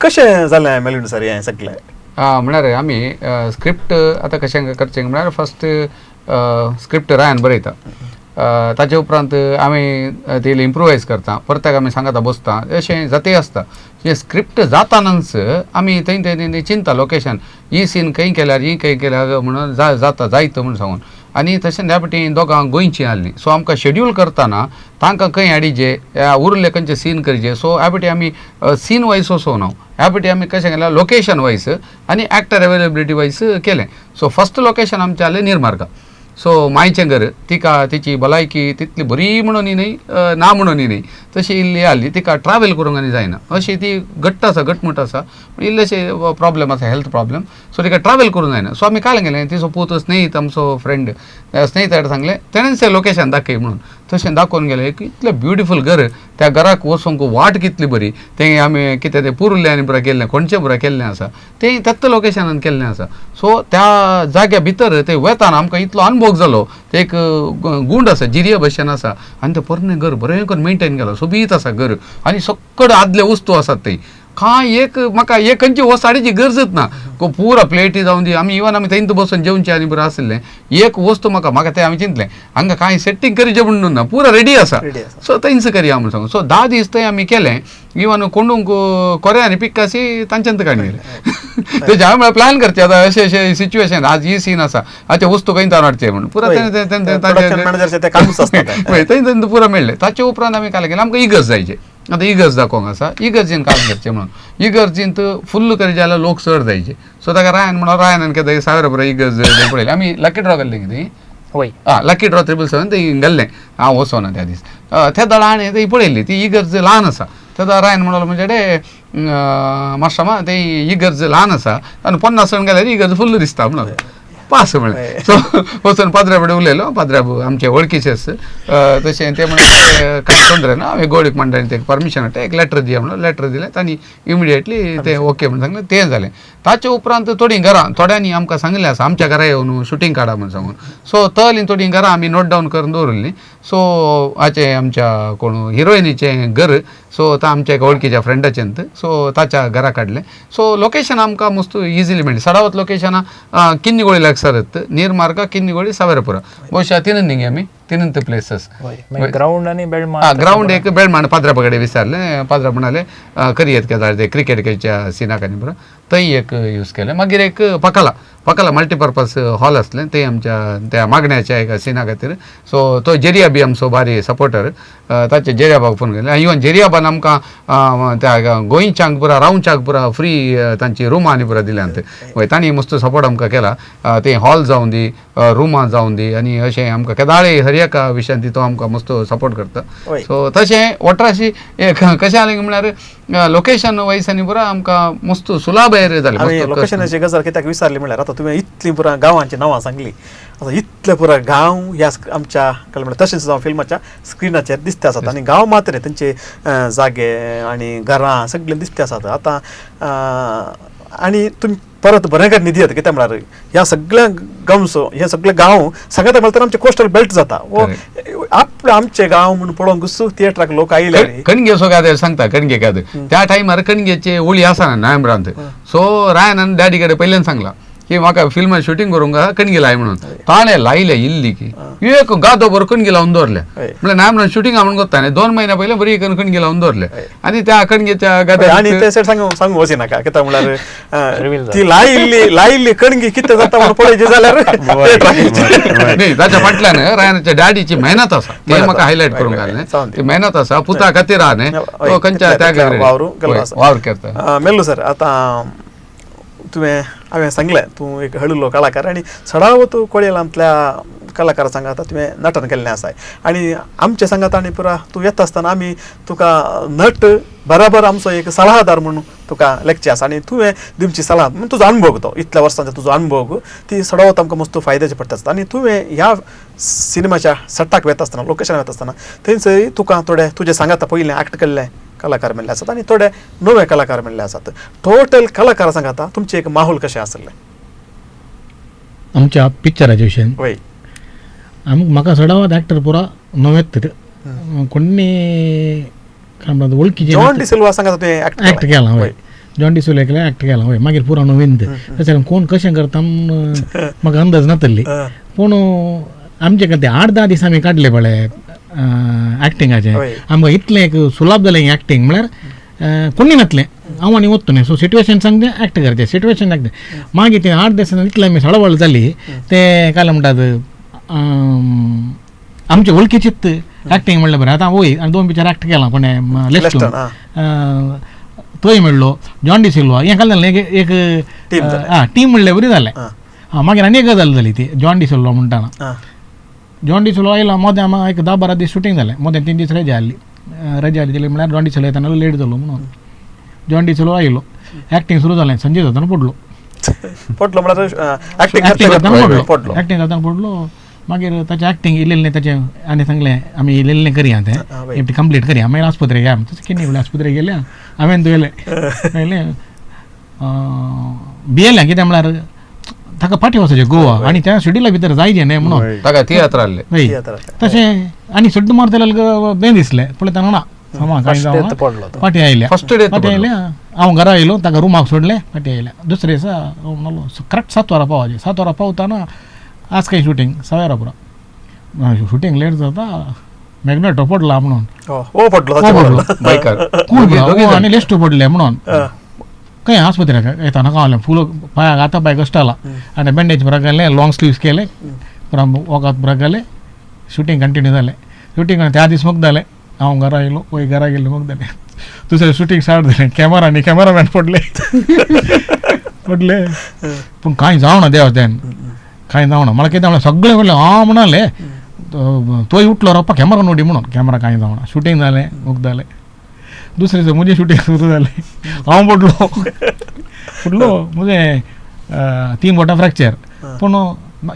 Speaker 3: कशें जालें मेलविन सर हें सगळें
Speaker 14: म्हळ्यार आमी स्क्रिप्ट आतां कशें करचें म्हळ्यार फस्ट स्क्रिप्ट रायन बरयता ताचे उपरांत आमी ती इम्प्रोवायज करता परत आमी सांगता बसता अशें जाते आसता जे स्क्रिप्ट जातानच आमी थंय चिंता लोकेशन ही सीन खंय केल्यार ही खंय केल्यार म्हणून जाता जायत म्हणून सांगून आनी तशें ह्या फावटी दोगांक गोंयची आहली सो आमकां शेड्यूल करतना तांकां खंय हाडिचे उरले खंयचे सीन करचे सो ह्या फावटी आमी सीन वायज वचों ना ह्या फावटी आमी कशें केलें लोकेशन वायज आनी एक्टर अवेलेबिलिटी वायज केलें सो फस्ट लोकेशन आमचें आहलें निर्मार्गा सो मायचें घर तिका तिची भलायकी तितली बरी म्हणून न्ही ना म्हणून न्ही तशी इल्ली आहली तिका ट्रॅवल करूंक आनी जायना अशी ती घट्ट आसा घटमूट आसा इल्लेशे प्रॉब्लेम आसा हेल्थ प्रॉब्लेम सो तिका ट्रॅवल करूंक जायना सो आमी काय गेलें तिचो पूत स्नेहीत आमचो फ्रेंड स्नेहिताड सांगलें तेणेंच तें लोकेशन दाखय म्हणून तशें दाखोवन गेलें एक इतलें ब्युटिफूल घर त्या घराक वचूंक वाट कितली बरी तें आमी कितें तें पुरुल्ल्यान पुरा केल्लें कोणचें पुरा केल्लें आसा तें तेच लोकेशनान केल्लें आसा. सो त्या जाग्या भितर ते वेतान आमकां इतलो अनुभव जालो ते एक गुंड आसा जिरिया भशेन आसा आनी तें पोरनें घर बरें करून मेंटेन केलां सोबीत आसा घर आनी सकड आदले वस्तू आसात थंय कांय एक म्हाका एक खंयची वस्ताडीची गरजच ना पुरा प्लेटी जावन दी आमी इवन आमी थंय बसून जेवचे आनी बरें आसलें एक वस्तू म्हाका तें आमी चिंतलें हांगा कांय सेट्टींग करचें म्हणून ना पुरा रेडी आसा सो थंयच करया म्हणून सांगून सो 10 दीस थंय आमी केलें इवन कोंडूंक कोऱ्या आनी पिक्कासी तांच्यांत काडून गेले तेजे हांवें प्लॅन करचें आतां अशें अशें सिच्युएशन आज ही सीन आसा आतां वस्तू खंय हाडचे म्हणून पुरा थंय पुरा मेळ्ळें ताचे उपरांत आमी काय केलें आमकां इगर्ज जायचें आतां इगर्ज दाखोवंक आसा इगर्जीन काम करचें म्हणून इगर्जींत फुल्ल करचें जाल्यार लोक चड जायचे सो ताका रायन म्हणून रायनान केदां 1000 रुपया इगर्ज पळयलें आमी लकी ड्रॉ केल्लें कितें
Speaker 12: वय
Speaker 14: लकी ड्रॉ 777 थंय गेल्लें हांव वचोना त्या दीस त्या दळा हाणें थंय पळयल्ली ती इगर्ज ल्हान आसा तेदा रायन म्हणलो म्हणजे डे माश्रमा ते इगर्ज ल्हान आसा आनी 50 जण गेल्यार इगर्ज फुल्ल दिसता म्हणून पास म्हणलें सो वचून पाद्र्या कडेन उलयलो पाद्र्या आमचे वळखीचेच तशें ते म्हणलें कांय तोंदरे ना हांवें गोडीक मंडळान तेका परमिशन हाडटा एक लेटर दिया म्हणून लेटर दिलें तांणी इमिडिएटली तें ओके म्हणून सांगलें तें जालें ताचे उपरांत थोडीं घरां थोड्यांनी आमकां सांगलें आसा आमच्या घरा येवन शुटींग काडा म्हणून सांगून सो तळीं थोडीं घरां आमी नोट डावन करून दवरलीं सो हाचें आमच्या कोण हिरोइनीचें घर सो तो आमच्या एका वळखीच्या फ्रेंडाचेंत सो ताच्या घरा काडलें सो लोकेशन आमकां मस्त इजिली मेळ्ळें सडावत लोकेशनां किन्निगोळी लागसारत निर्मार्ग किन्निगोळी सावरपुरा बहुशा तिनून न्ही आमी तिनूंत प्लेसीस
Speaker 12: ग्राउंड आनी बेळमा
Speaker 14: ग्राउंड एक बेळमाण पाद्रा कडेन विचारलें पाद्रा म्हणाले करयत केदार ते क्रिकेटच्या सिनाकांनी पुरो थंय एक यूज केलें मागीर एक पकाला मल्टीपर्पज हॉल आसलें तें आमच्या त्या मागण्याच्या एका सिना खातीर सो तो जेरिया बी आमचो भारी सपोर्टर ताचे जेरियाबाक फोन केले इवन जेरियाबान आमकां त्या गोंयच्यांक पुरा रावंच्याक पुरा फ्री तांची रुमां आनी पुरा दिल्यांत वय तांणी मस्त सपोर्ट आमकां केला तें हॉल जावन दी रुमां जावन दी आनी अशें आमकां केदाळे हर एका विशयान तो आमकां मस्त सपोर्ट करता सो तशें वॉटराशी कशें जालें म्हळ्यार लोकेशन वायज आनी पुरा आमकां मस्त सुलाभेर जालें
Speaker 3: लोकेशनाची गजाल कित्याक विचारली म्हळ्यार आतां तुवें इतलीं पुरा गांवांची नांवां सांगलीं आतां इतले पुरा गांव ह्या आमच्या काय म्हणल्यार तशेंच जावं फिल्माच्या स्क्रिनाचेर दिसता आसात आनी गांव मात्र तेंचे जागे आनी घरां सगळें दिसता आसात आतां आनी तुमी परत बरें कर न्ही कित्याक म्हळ्यार ह्या सगळ्या गांवचो हे सगळे गांव सांगता म्हळ्यार तर आमचे कोस्टल बेल्ट जाता वो आपले आमचे गांव म्हणून पळोवंक थिएटराक लोक आयले
Speaker 14: कणगे सो सांगता कणगे काद त्या टायमार कणगेचे ओळी आसा नोव्हेंबरांत सो रायनान डॅडी कडेन पयल्यान सांगला की म्हाका फिल्मां शूटिंग करूंक कणगी लाय म्हणून ताणें लायले इल्ली की एक गादो बरो कणगी लावन दवरले म्हळ्यार नोव्हेंबरान शूटिंगा म्हणून कोत्ताले 2 महिने पयले बरी कणगी लावन दवरले आनी त्या कणगेच्या गाद्या
Speaker 3: आनी ते सांगू वची नाका कित्याक म्हळ्यार ती लायिल्ली कणगी कितें जाता म्हणून पळयचे जाल्यार
Speaker 14: ताच्या फाटल्यान रायनाच्या डॅडीची मेहनत आसा ते म्हाका हायलायट करूंक घाललें ती मेहनत आसा पुता खातीर आहा न्ही तो खंयच्या त्या वावर करता
Speaker 3: मेल्लू सर आतां तुवें हांवें सांगलें तूं एक हळुलो कलाकार आनी सडावत कोळयेलांतल्या कलाकारा सांगात तुवें नटन केल्लें आसा आनी आमचे सांगात आनी पुरा तूं येता आसतना आमी तुका नट बराबर आमचो एक सल्लागार म्हणून तुका लेखचे आसा आनी तुवें दिवची सल्ला म्हणजे तुजो अनुभव तो इतल्या वर्सांचो तुजो अनुभव ती सडावत आमकां मस्त फायद्याचे पडटा आसता आनी तुवें ह्या सिनेमाच्या सेटाक वेता आसतना लोकेशनाक वेता आसतना थंयसर तुका थोडे तुजे सांगात पयलें एक्ट केल्लें कलाकार मेळ्ळे आसात आनी थोडे नवे कलाकार मेळ्ळे आसात टोटल कलाकारां सांगाता तुमचें एक माहोल कशें आसलें
Speaker 6: आमच्या पिक्चराच्या विशयान
Speaker 3: वय
Speaker 6: म्हाका सडावत एक्टर पुरा नवेत कोणी काय म्हणटा वळखीचे
Speaker 3: जॉन डिसिल्वा सांगाता तुवें
Speaker 6: एक्ट केला वय जॉन डिसिल्वा केला एक्ट केला वय मागीर पुरा नवीन तशें कोण कशें करता म्हाका अंदाज नातली पूण आमचे ते 8-10 दीस आमी काडले पळय एक्टिंगाचें आमकां इतलें एक सुलाभ जालें एक्टिंग म्हळ्यार कोणी नातलें हांव आनी वत्तो न्ही सो सिट्युएशन सांगचें एक्ट करचें सिट्युएशन एक्ट मागीर ते 8 दिसांनी इतलें आमी सडवळ जाली ते काय म्हणटात आमचे वळखीचीच एक्टिंग म्हणलें बरें आतां वय आनी 2 पिक्चर एक्ट केलां कोणें लेस्टून थंय मेळ्ळो जॉन डिसिल्वा हें काल जालें एक टीम म्हणलें बरी जालें मागीर आनी एक गजाल जाली ती जॉन डिसिल्वा म्हणटाना जॉन डिसिल्वा आयलो मोदें आमकां एक 10-12 दीस शूटिंग जालें मोदें 3 दीस रजा आसली जाली म्हळ्यार जॉन डिसिल्वा येताना लेट जालो म्हणून जॉन डिसिल्वा आयलो एक्टिंग सुरू जालें संजय जाताना पडलो
Speaker 3: म्हळ्यार
Speaker 6: एक्टिंग करताना पडलो मागीर ताचें एक्टींग इल्लें ताचें आनी सांगलें आमी इल्लें करया तें एफटी कंप्लीट करया मागीर आस्पत्रेक या तशें केन्ना म्हणलें आस्पत्रेक गेले हांवें तुयेलें येलें भियेलें कित्याक म्हळ्यार ताका फाटीं वचचें गोवा आनी त्या शेड्युला भितर जायचें न्ही म्हणून
Speaker 14: ताका तियात्र आहलें
Speaker 6: तशें आनी सुड्ड मारता जाल्यार बें दिसलें पळयता ना सामान कांय जावं फाटीं आयल्या फाटीं आयलें हांव घरा येयलो ताका रुमाक सोडलें फाटीं आयल्या दुसरे दिसा म्हणलो करेक्ट 7 वरां पावपाचें 7 वरां पावतना आज खंय शूटिंग 6 वरां पुरो शूटिंग लेट जाता मॅग्नेटो पडला म्हणून आनी लेस्टो पडले म्हणून खंय आस्पत्रेक येताना गावलें फूल पांयाक आतां पांय कश्टाला आनी बँडेज बरक घालें लॉंग स्लीव्स केले वोगात बरक घालें शूटिंग कंटिन्यू जालें शूटिंग त्या दीस मोग जालें हांव घरा येयलो पळय घरा गेलो मोग जालें दुसरें शूटिंग स्टार्ट जालें कॅमेरानी कॅमेरामॅन पडले पूण कांय जावना देवा तेन कांय जावना म्हळ्यार कितें म्हणलें सगळें म्हणलें हांव म्हणालें तोय उठलो रप्पा कॅमेरा नोडी म्हणून कॅमेरा कांय जावना शूटिंग जालें मोग जालें दुसरे दिसा म्हजें शूटिंग सुरू जालें हांव पडलो म्हजें 3 बोटां फ्रॅक्चर पूण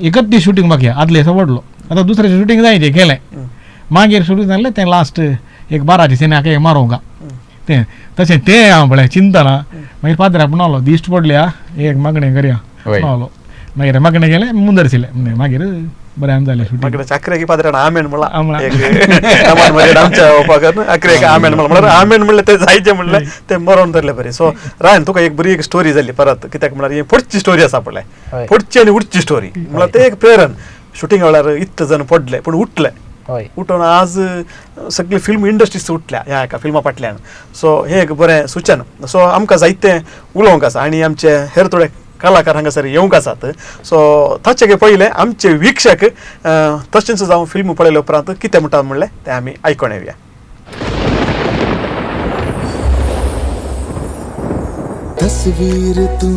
Speaker 6: एकच दीस शूटिंग बाकी आदले दिसा पडलो आतां दुसरें शूटिंग जायचें केलें मागीर सुरू जालें तें लास्ट एक 12 सिनेमाक मारूंक तें तशें तें हांव पळय चिंता ना मागीर पाद्र्याक म्हणलो दिश्ट पडल्या एक मागणें करया म्हणलो मागीर मागणें गेलें मुंदरशिलें मागीर बरें जालें शूटिंग
Speaker 3: अकरेक पाद्र्यान आमेन म्हणला आमच्या अकरेक आमेन म्हणल्यार आमेन म्हणलें तें जायचें म्हणलें तें मरोन धरलें बरें सो रायन तुका एक बरी एक स्टोरी जाली परत कित्याक म्हळ्यार ही फुडची स्टोरी आसा पळय फुडची आनी उठची स्टोरी म्हळ्यार तें एक प्रेरण शूटिंग वेळार इतले जण पडले पूण उठले उठून आज सगळी फिल्म इंडस्ट्रीज उठल्या ह्या एका फिल्मा फाटल्यान सो हें एक बरें सूचन सो आमकां जायतें उलोवंक आसा आनी आमचे हेर थोडे कलाकार हांगासर येवंक आसात सो ताचे पयलें आमचे वीक्षक तशेंच जावं फिल्म पळयले उपरांत कितें म्हणटा म्हणलें तें आमी आयकून येवया
Speaker 7: तस्वीर तू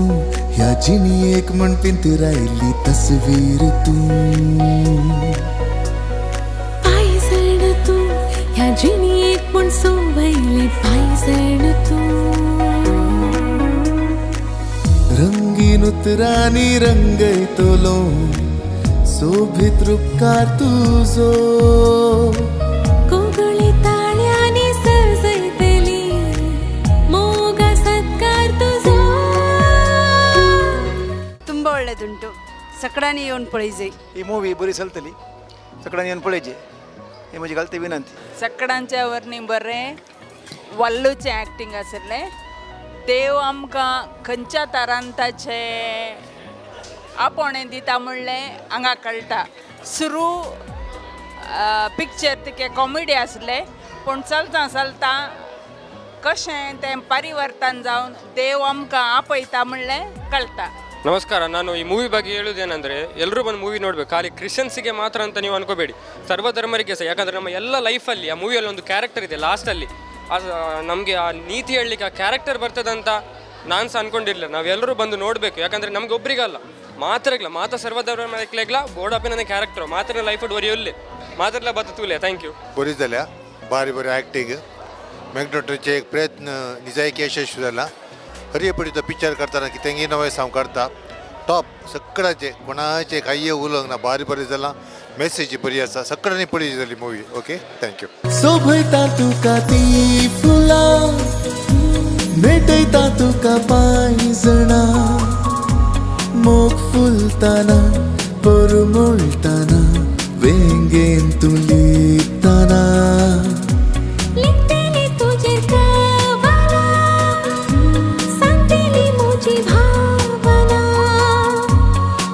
Speaker 7: ह्या जिणी एक म्हण पिंतरायली तस्वीर तू
Speaker 15: पायसण तू ह्या जिणी एक म्हण सोबयली पायसण तू
Speaker 7: रंगीन उतरांनी रंगयतलो सोबीत रूपकार तुजो
Speaker 15: कोगळी ताळ्यांनी सजयतली मोगा सत्कार तुजो
Speaker 16: ತುಂಬ ಒಳ್ಳೆದುಂಟು ಸಕಡಾನಿ येवन पळयजे
Speaker 17: ही मूवी बरी चलतली सगळ्यांनी येवन पळयचे ही म्हजी गलती विनंती
Speaker 18: सगळ्यांच्या वरनी बरें वल्लूचें एक्टींग आसलें देव आमकां खंयच्या तारांताचे आपोणें दिता म्हणलें हांगा कळटा सुरू पिक्चर तिके कॉमेडी आसलें पूण चलता चलता कशें तें परिवर्तन जावन देव आमकां आपयता म्हणलें कळटा
Speaker 19: ನಮಸ್ಕಾರ ನಾನು ಈ ಮೂವಿ ಬಗ್ಗೆ ಹೇಳೋದೇನೆಂದರೆ ಎಲ್ಲರೂ ಬಂದು ಮೂವಿ ನೋಡಬೇಕು ಖಾಲಿ ಕ್ರಿಶ್ಚಿಯನ್ಸಿಗೆ ಮಾತ್ರ ಅಂತ ನೀವು ಅನ್ಕೋಬೇಡಿ ಸರ್ವಧರ್ಮರಿಗೆ ಸಹ ಯಾಕಂದರೆ ನಮ್ಮ ಎಲ್ಲ ಲೈಫಲ್ಲಿ ಆ ಮೂವಿಯಲ್ಲಿ ಒಂದು ಕ್ಯಾರೆಕ್ಟರ್ ಇದೆ ಲಾಸ್ಟಲ್ಲಿ ನಮಗೆ ಆ ನೀತಿ ಹೇಳಲಿಕ್ಕೆ ಆ ಕ್ಯಾರೆಕ್ಟರ್ ಬರ್ತದಂತ ನಾನು ಸಹ ಅನ್ಕೊಂಡಿರಲಿಲ್ಲ ನಾವೆಲ್ಲರೂ ಬಂದು ನೋಡಬೇಕು ಯಾಕಂದರೆ ನಮ್ಗೆ ಒಬ್ರಿಗಲ್ಲ ಮಾತ ಸರ್ವಧರ್ಮಕ್ಲೆಗ್ಲ ಬೋರ್ಡಪ್ಪಿನ ಕ್ಯಾರೆಕ್ಟರ್ ಮಾತ್ರ ಲೈಫ್ ಒರಿಯೊಲ್ಲೆ ಮಾತ್ರला बततुले थँक्यू
Speaker 20: बरी जाल्या भारी बरी ॲक्टिंग मॅग्नेटोचे एक प्रयत्न निजायकी यशस्वी जाला हरियपडीचो पिक्चर करतना कितेंय नवें साव करता टॉप सगळ्यांचे कोणाचे काही उलोवंक ना भारी बरी जाला मेसेज बरी आसा सगळ्यांनी पळयली जाली मुवी ओके थँक्यू
Speaker 7: सोभयता तुका ती फुलां मेटयता तुका पायसणा मोग फुलताना परमळटाना वेंगेन तूं लिपताना
Speaker 15: लिखतेली तुजेर कवना सांगतेली म्हजी भावना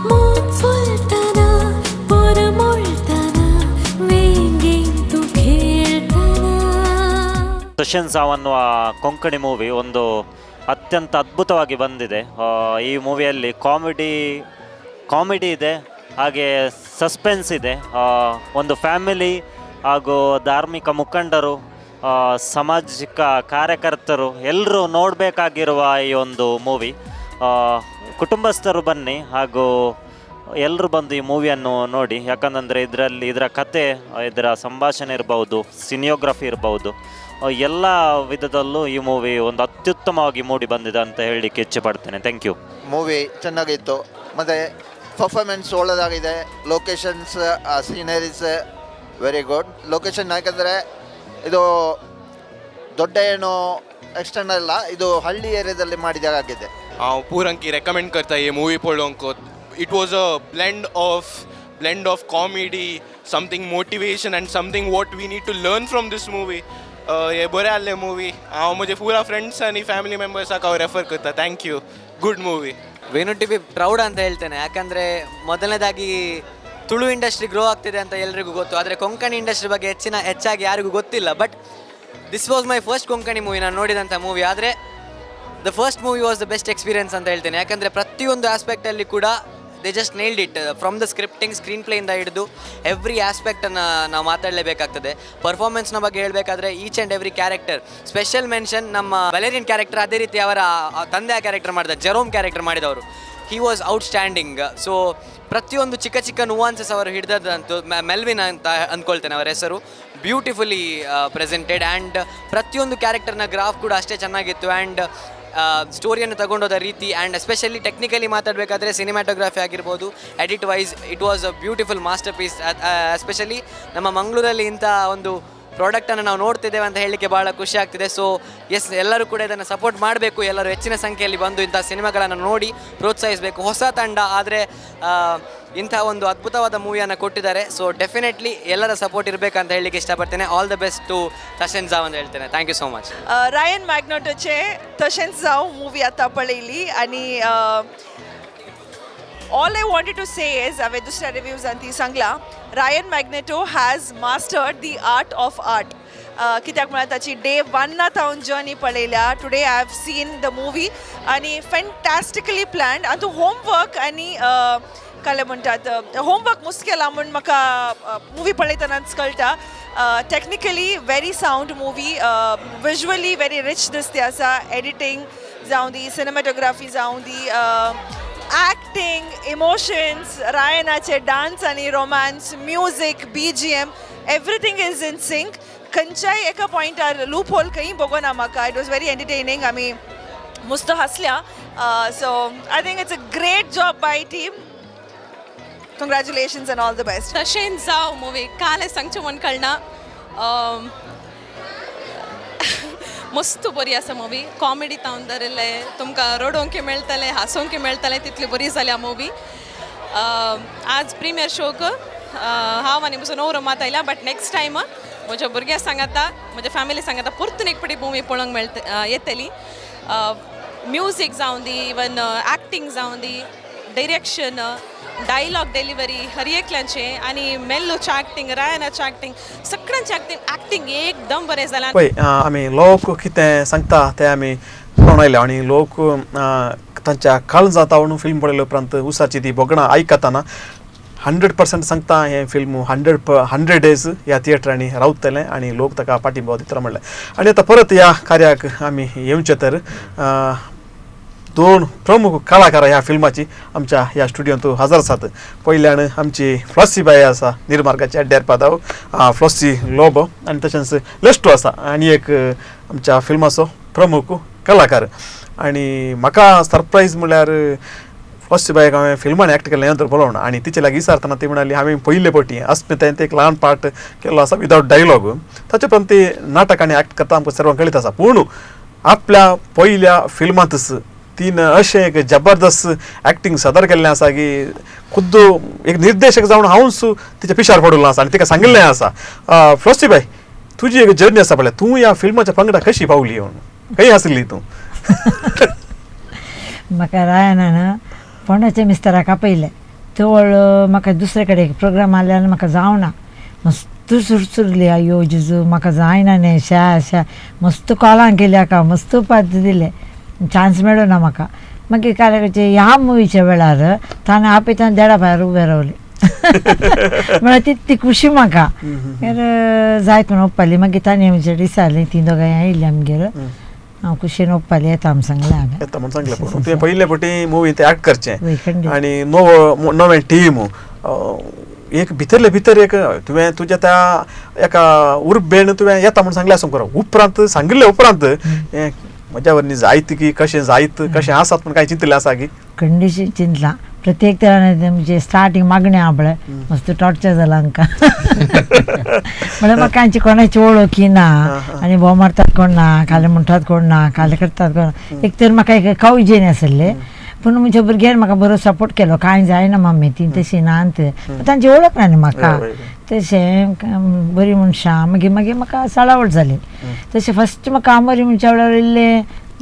Speaker 15: मोग फुलताना परमळटाना वेंगेन तूं खेळटाना
Speaker 21: ತೋಷೆಂಚ್ ಅನ್ನುವ ಕೊಂಕಣಿ ಮೂವಿ ಒಂದು ಅತ್ಯಂತ ಅದ್ಭುತವಾಗಿ ಬಂದಿದೆ ಈ ಮೂವಿಯಲ್ಲಿ ಕಾಮಿಡಿ ಇದೆ ಹಾಗೆ ಸಸ್ಪೆನ್ಸ್ ಇದೆ ಒಂದು ಫ್ಯಾಮಿಲಿ ಹಾಗೂ ಧಾರ್ಮಿಕ ಮುಖಂಡರು ಸಾಮಾಜಿಕ ಕಾರ್ಯಕರ್ತರು ಎಲ್ಲರೂ ನೋಡಬೇಕಾಗಿರುವ ಈ ಒಂದು ಮೂವಿ ಕುಟುಂಬಸ್ಥರು ಬನ್ನಿ ಹಾಗೂ ಎಲ್ಲರೂ ಬಂದು ಈ ಮೂವಿಯನ್ನು ನೋಡಿ ಯಾಕಂದರೆ ಇದರ ಕತೆ ಇದರ ಸಂಭಾಷಣೆ ಇರ್ಬೋದು ಸಿನಿಯೋಗ್ರಫಿ ಇರ್ಬೋದು ಎಲ್ಲ ವಿಧದಲ್ಲೂ ಈ ಮೂವಿ ಒಂದು ಅತ್ಯುತ್ತಮವಾಗಿ ಮೂಡಿ ಬಂದಿದೆ ಅಂತ ಹೇಳಲಿಕ್ಕೆ ಇಚ್ಛೆ ಪಡ್ತೇನೆ ಥ್ಯಾಂಕ್ ಯು
Speaker 17: ಮೂವಿ ಚೆನ್ನಾಗಿತ್ತು ಮತ್ತು
Speaker 2: ಪರ್ಫಾರ್ಮೆನ್ಸ್ ಒಳ್ಳೆದಾಗಿದೆ. Locations sceneries very good. Location ಯಾಕಂದರೆ ಇದು ದೊಡ್ಡ ಏನು एक्सटर्नल ಇಲ್ಲ, ಇದು ಹಳ್ಳಿ ಏರಿಯಾದಲ್ಲಿ ಮಾಡಿದಾಗಿದೆ.
Speaker 22: पूरंकी रेकमेंड करता ये मूवी पळोवंक. It was a blend of comedy, something motivation and something what we need to learn from this movie. हे बरें आसलें मूवी. हांव म्हजे पुरा फ्रेंड्स आनी फॅमिली मेंबर्साक हांव रेफर करता. Thank you. Good movie.
Speaker 23: Venu TV proud ಅಂತ ಹೇಳ್ತೇನೆ, ಯಾಕಂದರೆ ಮೊದಲನೇದಾಗಿ ತುಳು ಇಂಡಸ್ಟ್ರಿ ಗ್ರೋ ಆಗ್ತಿದೆ ಅಂತ ಎಲ್ರಿಗೂ ಗೊತ್ತು, ಆದರೆ ಕೊಂಕಣಿ ಇಂಡಸ್ಟ್ರಿ ಬಗ್ಗೆ ಹೆಚ್ಚಾಗಿ ಯಾರಿಗೂ ಗೊತ್ತಿಲ್ಲ. But this was my first Konkani movie, ನಾನು ನೋಡಿದಂಥ ಮೂವಿ. ಆದರೆ the first movie was the best experience ಅಂತ ಹೇಳ್ತೇನೆ, ಯಾಕಂದರೆ ಪ್ರತಿಯೊಂದು ಆಸ್ಪೆಕ್ಟಲ್ಲಿ ಕೂಡ they just nailed it. From the scripting, screen ಪ್ಲೇಯಿಂದ ಹಿಡಿದು ಎವ್ರಿ ಆಸ್ಪೆಕ್ಟನ್ನು ನಾವು ಮಾತಾಡಲೇಬೇಕಾಗ್ತದೆ. ಪರ್ಫಾರ್ಮೆನ್ಸ್ನ ಬಗ್ಗೆ ಹೇಳಬೇಕಾದ್ರೆ each and every character, special mention ನಮ್ಮ ವ್ಯಾಲೇರಿಯನ್ ಕ್ಯಾರೆಕ್ಟರ್, ಅದೇ ರೀತಿ ಅವರ ತಂದೆಯ ಕ್ಯಾರೆಕ್ಟರ್ ಮಾಡಿದ ಜೆರೋಮ್ ಕ್ಯಾರೆಕ್ಟರ್ ಮಾಡಿದವರು, ಹಿ ವಾಸ್ ಔಟ್ಸ್ಟ್ಯಾಂಡಿಂಗ್. ಸೊ ಪ್ರತಿಯೊಂದು ಚಿಕ್ಕ ಚಿಕ್ಕ ನುವಾನ್ಸಸ್ ಅವರು ಹಿಡಿದಂತೂ ಮೆಲ್ವಿನ್ ಅಂತ ಅಂದ್ಕೊಳ್ತೇನೆ ಅವರ ಹೆಸರು. ಬ್ಯೂಟಿಫುಲಿ ಪ್ರೆಸೆಂಟೆಡ್ ಆ್ಯಂಡ್ ಪ್ರತಿಯೊಂದು ಕ್ಯಾರೆಕ್ಟರ್ನ ಗ್ರಾಫ್ ಕೂಡ ಅಷ್ಟೇ ಚೆನ್ನಾಗಿತ್ತು. ಆ್ಯಂಡ್ ಸ್ಟೋರಿಯನ್ನು ತಗೊಂಡೋದ ರೀತಿ ಆ್ಯಂಡ್ ಎಸ್ಪೆಷಲಿ ಟೆಕ್ನಿಕಲಿ ಮಾತಾಡಬೇಕಾದ್ರೆ ಸಿನಿಮ್ಯಾಟೋಗ್ರಫಿ ಆಗಿರ್ಬೋದು, edit wise it was a beautiful masterpiece. Especially ನಮ್ಮ ಮಂಗಳೂರಲ್ಲಿ ಇಂಥ ಒಂದು ಪ್ರಾಡಕ್ಟನ್ನು ನಾವು ನೋಡ್ತಿದ್ದೇವೆ ಅಂತ ಹೇಳಲಿಕ್ಕೆ ಭಾಳ ಖುಷಿ ಆಗ್ತಿದೆ. ಸೊ ಎಸ್, ಎಲ್ಲರೂ ಕೂಡ ಇದನ್ನು ಸಪೋರ್ಟ್ ಮಾಡಬೇಕು. ಎಲ್ಲರೂ ಹೆಚ್ಚಿನ ಸಂಖ್ಯೆಯಲ್ಲಿ ಬಂದು ಇಂಥ ಸಿನಿಮಾಗಳನ್ನು ನೋಡಿ ಪ್ರೋತ್ಸಾಹಿಸಬೇಕು. ಹೊಸ ತಂಡ ಆದರೆ ಇಂಥ ಒಂದು ಅದ್ಭುತವಾದ ಮೂವಿಯನ್ನು ಕೊಟ್ಟಿದ್ದಾರೆ. ಸೊ ಡೆಫಿನೆಟ್ಲಿ ಎಲ್ಲರ ಸಪೋರ್ಟ್ ಇರಬೇಕಂತ ಹೇಳಲಿಕ್ಕೆ ಇಷ್ಟಪಡ್ತೇನೆ. All the best to Toxench Zavn ಅಂತ ಹೇಳ್ತೇನೆ. Thank you so much.
Speaker 24: Ryan मॅग्नेटोचे Toxench Zavn मूवी आता पळयली आणि all I wanted to say is, हांवें दुसऱ्या रिव्ह्यूज आनी ती सांगला, रायन magneto has mastered the art of art. कित्याक म्हळ्यार ताची डे 1 हांव जर्नी पळयल्या. Today I have seen the movie आनी फॅन्टॅस्टिकली प्लॅन्ड. आनी होमवर्क आनी काय म्हणटात होमवर्क मस्त केला म्हूण म्हाका मूवी पळयतनाच कळटा. Technically very sound movie, visually very rich दिसते आसा. एडिटींग जावं दी, सिनेमॅटोग्राफी जावं दी, ॲक्टिंग, इमोशन्स, रायनाचे डान्स आनी romance, music, BGM, everything is in sync. खंयच्याय एका पॉयंटार लूप होल खंय बघोना म्हाका. It was very entertaining. आमी मस्त हसल्या. So I think it's a great job by team. Congratulations and all the best.
Speaker 25: Toxench Zavn movie काल सांगचें म्हूण कळना. मस्त बरी आसा मूवी. कॉमेडी तावन धरिल्ले, तुमकां रडोवंकय मेळटलें, हांसोवंकय मेळटलें, तितली बरी जाल्या मूवी. आज प्रिमियर शोक हांव आनी म्हजो नवरो मात आयला. बट नेक्स्ट टायम म्हज्या भुरग्यांक सांगता, म्हज्या फॅमिली सांगता, परतून एक फावटी मूवी पळोवंक येतली. म्युझिक जावं दी, इवन ॲक्टिंग जावं दी, डायरेक्शन, डायलॉग डेलिव्हरी हर एकल्यांचे आनी मेल्लूचें ॲक्टिंग, रायनाचें ॲक्टिंग, सगळ्यांचें ॲक्टिंग एकदम बरें जालां.
Speaker 3: पळय आमी लोक कितें सांगता तें आमी पळोवन आयले आनी लोक तांच्या काळजांत तावून फिल्म पळयले उपरांत उसाची ती बोगणां आयकताना 100% सांगता हें फिल्म 100 डेज ह्या थिएटरांनी रावतलें आनी लोक ताका पाठिंबो दितलो म्हणलें. आनी आतां परत ह्या कार्याक आमी येवचें तर 2 प्रमुख कलाकार ह्या फिल्माची आमच्या ह्या स्टुडियोंत हजर आसात. पयल्यान आमची फ्लॉसी बाय आसा, निर्मार्गाची अड्ड्यार पादाव फ्लॉसी लोबो, आनी तशेंच लेस्टो आसा आनी एक आमच्या फिल्माचो प्रमुख कलाकार. आनी म्हाका सरप्रायज म्हळ्यार फ्लॉसी बायक हांवें फिल्मान एक्ट केलें नंतर पळोवन आनी तिचे लागीं विचारतना ती म्हणाली हांवें पयले फावटी अस्मितायेन एक ल्हान पार्ट केल्लो आसा विदावट डायलॉग. ताचे उपरांत ती नाटक आनी एक्ट करता आमकां सर्वांक कळीत आसा. पूण आपल्या पयल्या फिल्मांतच तीन अशें एक जबरदस्त एक्टिंग सदर केल्लें आसा की खुद्द एक निर्देशक जावन हांवूच तिच्या पिशार पडलो आसा आनी तिका सांगिल्लें आसा. फ्लॉसी बाय, तुजी एक जर्नी आसा पळय, तूं ह्या फिल्माच्या पंगडा कशी पावली म्हूण, खंय आसली तूं?
Speaker 5: म्हाका रायनान फोंडाच्या मिस्टराक आपयलें. तवळ म्हाका दुसरे कडेन एक प्रोग्राम आसल्यार म्हाका जावना. मस्त सुरसुरली, अयो जिजू म्हाका जायना न्ही, शा मस्त कॉलां केल्या का, मस्त पात दिले, चान्स मेळ्ळो ना म्हाका. मागीर कार्यक्रमाचे ह्या मुवीच्या वेळार ताणें आपयताना देडा भायर उबें रावलें. म्हळ्यार तितली खुशी म्हाका. जायत म्हणून ओप्पाली. मागीर ताणें म्हणजे विचारलें, ती दोगांय आयिल्ली आमगेर. हांव खुशेन ओप्पाली, येता म्हूण सांगलें हांवें.
Speaker 3: येता म्हूण सांगलें. पूण तुवें पयले फावटी मुवी ते एक्ट करचें आनी नवें टीम एक भितरले भितर एक तुवें तुज्या त्या एका उर्बेन तुवें येता म्हूण सांगलें आसूं करो. उपरांत सांगिल्ले उपरांत म्हज्या वरनी जायत की कशें जायत कशें आसात म्हूण कांय चिंतलें आसा की?
Speaker 5: खंडीशी चिंतलां. प्रत्येक तरान म्हणजे स्टार्टींग मागणे आपळे मस्त टॉर्चर जाला आमकां म्हळ्यार म्हाका हांची कोणाची वळखी ना आनी भोव मारतात कोण ना काले म्हणटात कोण ना काले करतात कोण एक तर म्हाका एक कावजेन आसले पूण म्हज्या भुरग्यान म्हाका बरो सपोर्ट केलो कांय जायना मम्मी ती तशी ना तांची वळख ना न्ही म्हाका तशें बरी मनशां मागीर मागीर म्हाका साळावळ जाली तशें फस्ट म्हाका बरी मनशां वेळार येयल्ले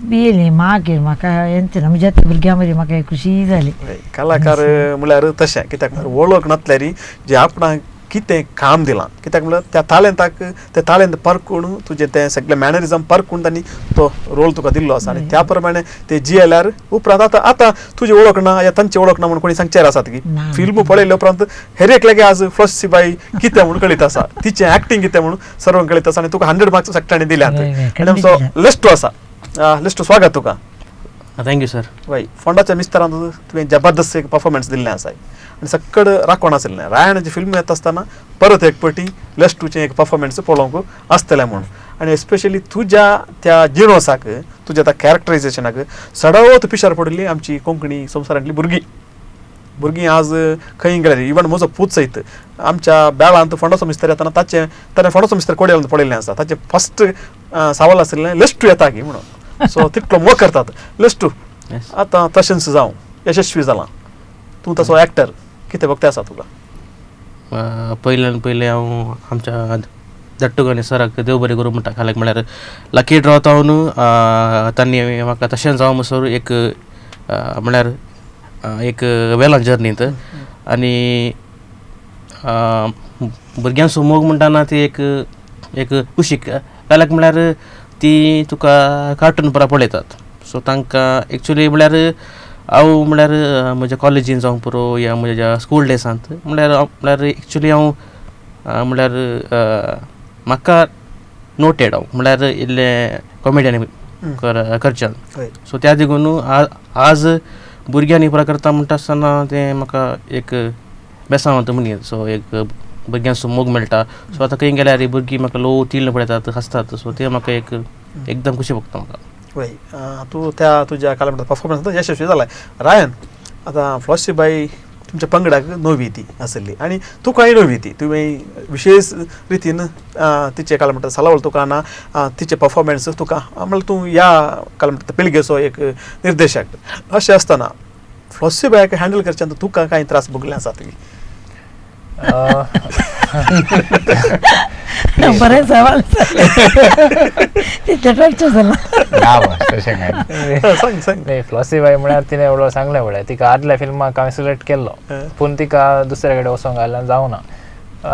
Speaker 5: बियेली मागीर म्हाका येता ना म्हज्या भुरग्यां मरी म्हाका खुशी जाली.
Speaker 3: कलाकार म्हळ्यार तशें कित्याक वळख नासल्यार जे आपणाक कितें काम दिलां कित्याक म्हळ्यार त्या तालेंत परकून तुजें तें सगळें मॅनरिजम परकून तांणी तो रोल तुका दिल्लो आसा आनी त्या प्रमाणे ते जियेल्यार उपरांत आतां तुजी वळख ना या तांची वळख ना म्हणून कोणी सांगचेर आसात की फिल्म पळयले उपरांत हेर एकल्यागे आज फ्लॉसी बाई कितें म्हणून कळीत आसा तिचें एक्टींग कितें म्हणून सर्वांक कळीत आसा आनी तुका 100 मार्क्स सगळ्यांनी दिल्यात आनी आमचो लिस्टू आसा लिस्टू स्वागत तुका.
Speaker 1: Thank you sir.
Speaker 3: वय फोंडाच्या मिस्टरान तुवें जबरदस्त एक परफॉर्मन्स दिल्लें आसा आनी सक्कड राखण आसलें रायणाची फिल्म येता आसतना परत एक पटी लिस्टूचें एक परफॉर्मन्स पळोवंक आसतलें म्हणून आनी एस्पेशली तुज्या त्या जिणोसाक तुज्या त्या कॅरेक्टरायजेशनाक सडवत पिशार पडिल्ली आमची कोंकणी संवसारांतली भुरगीं आज खंय गेल्यार इवन म्हजो पूत सयत आमच्या बेळांत फोंडाचो मिस्तर येताना ताणें फोंडाचो मिस्तर कोड्यान पळयल्लें आसा ताचें फस्ट सवाल आसलें लिस्टू येता की म्हणून सो तितलो मोग करतात. लिस्टू आतां तशेंच जावं यशस्वी जालां तूं तसो एक्टर कितें वखतें आसा तुका?
Speaker 1: पयल्यान पयलें हांव आमच्या दट्टुगानी सराक देव बरें करूं म्हणटा खाल्याक म्हळ्यार लकी ड्रॉ जावन तांणी म्हाका तशें जावं म्हणसर एक म्हळ्यार एक वेलां जर्नींत आनी भुरग्यांचो मोग म्हणटाना ती एक कुशीक जाल्याक म्हळ्यार ती तुका कार्टून परा पळयतात सो तांकां एक्चुली म्हळ्यार हांव म्हळ्यार म्हज्या कॉलेजीन जावं पुरो या म्हज्या स्कूल डेसांत म्हळ्यार एक्चुली हांव म्हळ्यार म्हाका नोटेड हांव म्हळ्यार इल्लें कॉमेडियन करच्यान सो त्या देखून आज भुरग्यांनी परा करता म्हणटा आसतना तें म्हाका एक बेसांवत मनीस सो एक भुरग्यांचो मोग मेळटा सो आतां खंय गेल्यार भुरगीं म्हाका लो तिल्ल पळयतात हसतात सो ते म्हाका एक एकदम खुशी भोगता म्हाका.
Speaker 3: वय तूं त्या तुज्या काल म्हणटा परफॉर्मन्स यशस्वी जालाय. रायन आतां फ्लॉसी बाई तुमच्या पंगडाक नवी ती आसली आनी तुकाय नवी ती तुवें विशेश रितीन तिचे काल म्हणटा सलावळ तुका ना तिचे परफॉर्मन्स तुका म्हळ्यार तूं या काल म्हणटा पिळगेचो एक निर्देशक अशें आसतना फ्लॉसी बायक हँडल करच्यान तुका कांय त्रास भोगले आसात की?
Speaker 5: बरें सवाल
Speaker 12: फ्लॉसी बाई म्हळ्यार तिणें एवढो सांगलें म्हळ्यार तिका आदल्या फिल्माक हांवें सिलेक्ट केल्लो पूण तिका दुसरे कडेन वचोंक घालून जावना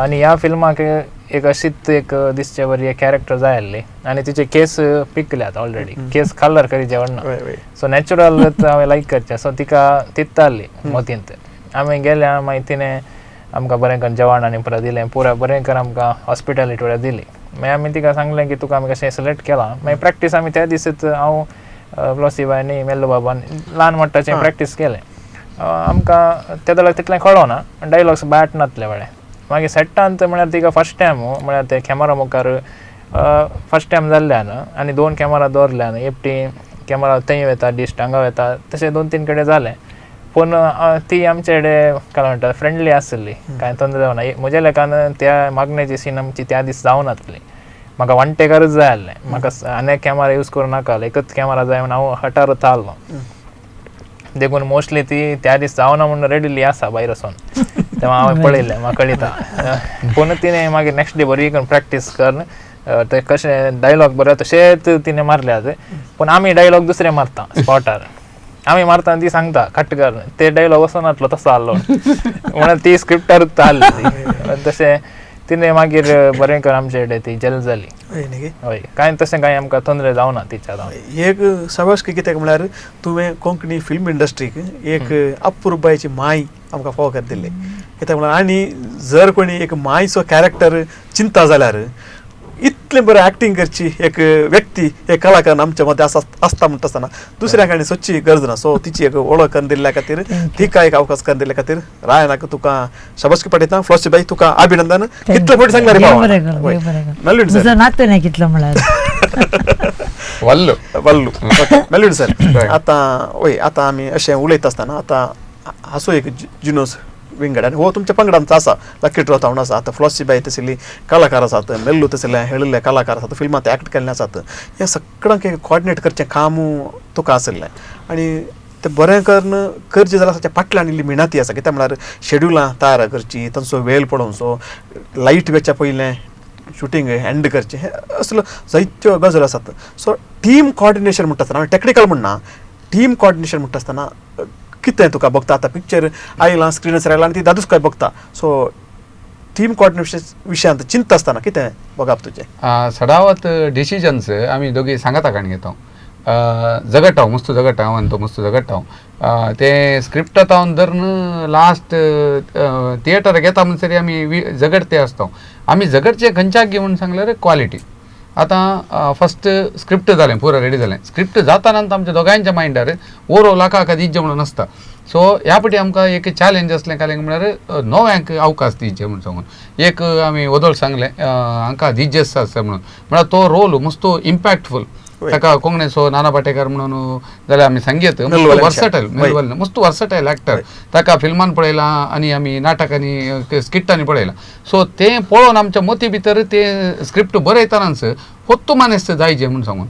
Speaker 12: आनी ह्या फिल्माक एक अशीच एक दिसचे बरी एक कॅरेक्टर जाय आसली आनी तिचे केस पिकल्यात ऑलरेडी केस कलर करीचे व्हडना सो नॅचरल हांवें लायक करचें सो तिका तित्ताली मोतींत आमी गेल्या मागीर तिणें आमकां बरें करून जेवण आनी परत दिलें पुरा बरें करून आमकां हॉस्पिटॅलिटी वेळार दिली मागीर आमी तिका सांगलें की तुका आमी कशें सिलेक्ट केलां मागीर प्रॅक्टीस आमी त्या दिसच हांव फ्लॉसी बायनी मेल्लो बाबान ल्हान मोट्टाचें प्रॅक्टीस केलें आमकां त्या दळाक तितलें कळोना डायलॉग्स बॅट नासले वेळें मागीर सेटांत म्हळ्यार तिका फस्ट टायम म्हळ्यार ते कॅमेरा मुखार फस्ट टायम जाल्ल्यान आनी 2 कॅमेरा दवरल्यान एकटी कॅमेरा थंय वता डिस्ट हांगा वता तशें 2-3 कडेन जालें पूण ती आमचे कडेन काय म्हणटा फ्रेंडली आसली कांय तोंदर जावना म्हज्या लेखान त्या मागण्याची सीन आमची त्या दीस जावन नासली म्हाका 1 टेकरच जाय आसलें म्हाका आनी कॅमेरा यूज करूं नाका एकच कॅमेरा जाय म्हणून हांव हटारूच आहलो देखून मोस्टली ती त्या दीस जावना म्हणून रेडिली आसा भायर वचून तेव्हा हांवें पळयलें म्हाका कळटा पूण तिणें मागीर नेक्स्ट डे बरी करून प्रॅक्टीस करून ते कशें डायलॉग बरे तशेंच तिणें मारल्यात पूण आमी डायलॉग दुसरे मारता स्पॉटार आमी मारता ती सांगता खटकर ते डायलॉग वचून नासलो तसो आहलो म्हणून ती स्क्रिप्टारूच आहली तशें तिणें मागीर बरें कर आमचे कडेन ती जल जाली हय कांय तशें कांय आमकां तोंदरे जावना तिच्या
Speaker 3: एक सवास्क कित्याक म्हळ्यार तुवें कोंकणी फिल्म इंडस्ट्रीक एक अपुर्बायची माय आमकां फावो कर दिल्ली कित्याक म्हळ्यार आनी जर कोणी एक मायचो कॅरेक्टर चिंता जाल्यार इतलें बरें एक्टींग करची एक व्यक्ती एक कलाकार आमच्या मदें आसता म्हणटा आसतना दुसऱ्या कडेन सोदची गरज ना सो तिची एक वळख करून दिल्ल्या खातीर तिका एक अवकाश करून दिल्ल्या खातीर रायनाक तुका शाबासकी पडयता फ्लॉसी बाई तुका अभिनंदन कितलो फावटी सांगला रे मेलविन सर
Speaker 5: नातो ना कितलो म्हळ्यार
Speaker 3: वल्लू मेलविन सर आतां वय आतां आमी अशें उलयता आसतना आतां असो एक जिनोस विंगड आनी हो तुमच्या पंगडांचो आसा लकी ड्रॉ जावन आसा आतां फ्लॉसीबाई तसली कलाकार आसात नेल्लू तसले हेळिल्ले कलाकार आसात फिल्मांत एक्ट केल्ले आसात हे सगळ्यांक कॉर्डिनेट करचें काम तुका आसलें आनी ते बरें करचें जाल्यार ताच्या फाटल्यान इल्ली मेहनती आसा कित्याक म्हळ्यार शेड्युलां तयार करची तांचो वेळ पळोवचो लायट वेच्या पयलें शूटिंग एंड करचें हे असलो जायत्यो गजाली आसात सो टीम कॉर्डिनेशन म्हणटा आसतना टॅक्निकल म्हणना टीम कॉर्डिनेशन म्हणटा आसतना कितें तुका बघता आतां पिक्चर आयलां स्क्रिनाचेर आयलां आनी ती दादूस काय बघता सो टीम कॉर्डिनेशन विशयांत चिंता आसतना कितें बघप तुजें
Speaker 14: सडावत डिसिजन्स आमी दोगी सांगाता काण घेता जगट हांव मस्त जगट हांव आनी तो मस्त जगट हांव ते स्क्रिप्टांत हांव धरून लास्ट थिएटर घेता म्हणसरी आमी जगट ते आसता आमी जगटचे खंयच्याक घे म्हणून सांगल्यार क्वालिटी आतां फस्ट स्क्रिप्ट जालें पुरो रेडी जालें स्क्रिप्ट जाता नंतर आमच्या दोगांयच्या मायंडार ओरो लाखाक दिवचें म्हणून आसता सो ह्या फाटी आमकां एक चॅलेंज असलें काल म्हळ्यार नव्यांक अवकाश दिवचे म्हणून सांगून एक आमी वदळ सांगलें हांकां दिजेस आसा म्हणून म्हळ्यार तो रोल मस्त इम्पॅक्टफूल ताका कोंकणीचो नाना पाटेकर म्हणून जाल्यार आमी सांगीत वर्सटायल मेलवल मस्त वर्सटायल एक्टर ताका फिल्मान पळयलां आनी आमी नाटकांनी स्किट्टांनी पळयलां सो तें पळोवन आमच्या मती भितर ते स्क्रिप्ट बरयतानाच होत्तो मानेस्त जायचे म्हणून सांगून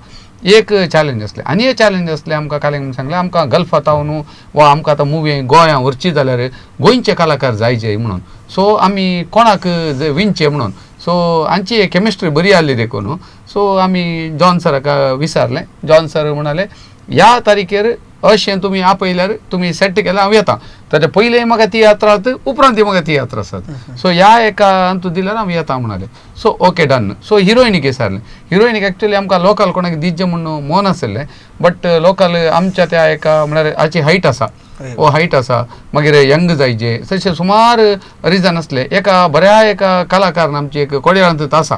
Speaker 14: एक चॅलेंज असलें आनी एक चॅलेंज असलें आमकां काले म्हणून सांगलें आमकां गल्फांत न्हू वा आमकां आतां मुवी गोंयां व्हरची जाल्यार गोंयचे कलाकार जायचे म्हणून सो आमी कोणाक विणचे म्हणून सो आमची केमिस्ट्री बरी आसली देखून सो आमी जॉन सराक विचारलें जॉन सर म्हणाले ह्या तारीखेर अशें तुमी आपयल्यार तुमी सेट केल्यार हांव येता ताच्या पयलें म्हाका ती यात्रा उपरांत म्हाका ती यात्रा आसात सो ह्या एका अंतू दिल्यार हांव येता म्हणाले सो ओके डन सो हिरोइनीक विचारलें हिरोइनीक एक्चुअली आमकां लोकल कोणाक दिवचें म्हणून मन आसलें बट लोकल आमच्या त्या एका म्हळ्यार हाची हायट आसा ओ हायट आसा मागीर यंग जायचे तशें सुमार रिजन असले एका बऱ्या एका कलाकारान आमची एक कोडयाळांत आसा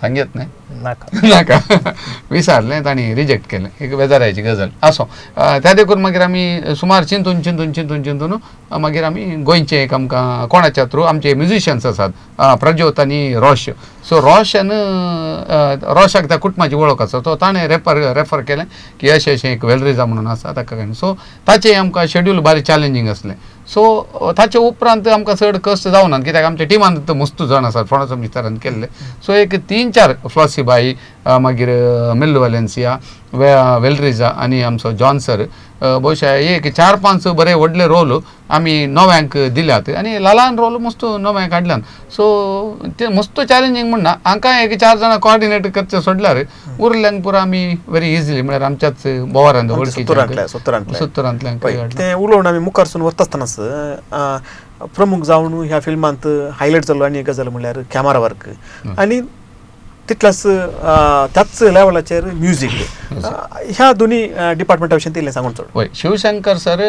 Speaker 14: सांगेत न्ही नाका विचारलें तांणी रिजेक्ट केलें एक बेजाराची गजाल आसो त्या देखून मागीर आमी सुमार चिंतून मागीर आमी गोंयचे एक आमकां कोणाच्या थ्रू आमचे म्युजिशियन्स आसात प्रज्योत आनी रोश सो रोशाक त्या कुटुंबाची वळख आसा तो ताणें रेफर केलें की अशें एक वेलरिजा म्हणून आसा ताका सो ताचें आमकां शेड्यूल बारी चॅलेंजींग आसलें सो ताचे उपरांत आमकां चड कश्ट जावना कित्याक आमच्या टिमांत मस्त जाण आसात फोंडाचो मिस्टरान केल्ले सो एक 3-4 फ्लॉसीबाई मागीर मिल्ल वॅलेन्सिया वेलरिजा आनी आमचो जॉन सर बहुशा एक 4-5 बरे व्हडले रोल आमी नव्यांक दिल्यात आनी ल्हान रोल मस्त नव्यांक हाडल्यान सो ते मस्त चॅलेंजींग म्हणना हांकां एक 4 जाणां कॉर्डिनेट करचे सोडल्यार उरल्यांक पुरो आमी व्हेरी इजिली म्हळ्यार आमच्याच बोवारांत
Speaker 3: सुत्तरांतल्यान तें उलोवन आमी मुखार सून वता आसतनाच प्रमुख जावन ह्या फिल्मांत हायलायट जाल्लो आनी एक गजाल म्हळ्यार कॅमेरा वर्क आनी तितल्याच त्याच लेवलाचेर म्युजीक ह्या दोनी डिपार्टमेंटा विशीं तितलें सांगून चड
Speaker 14: हय शिवशंकर सर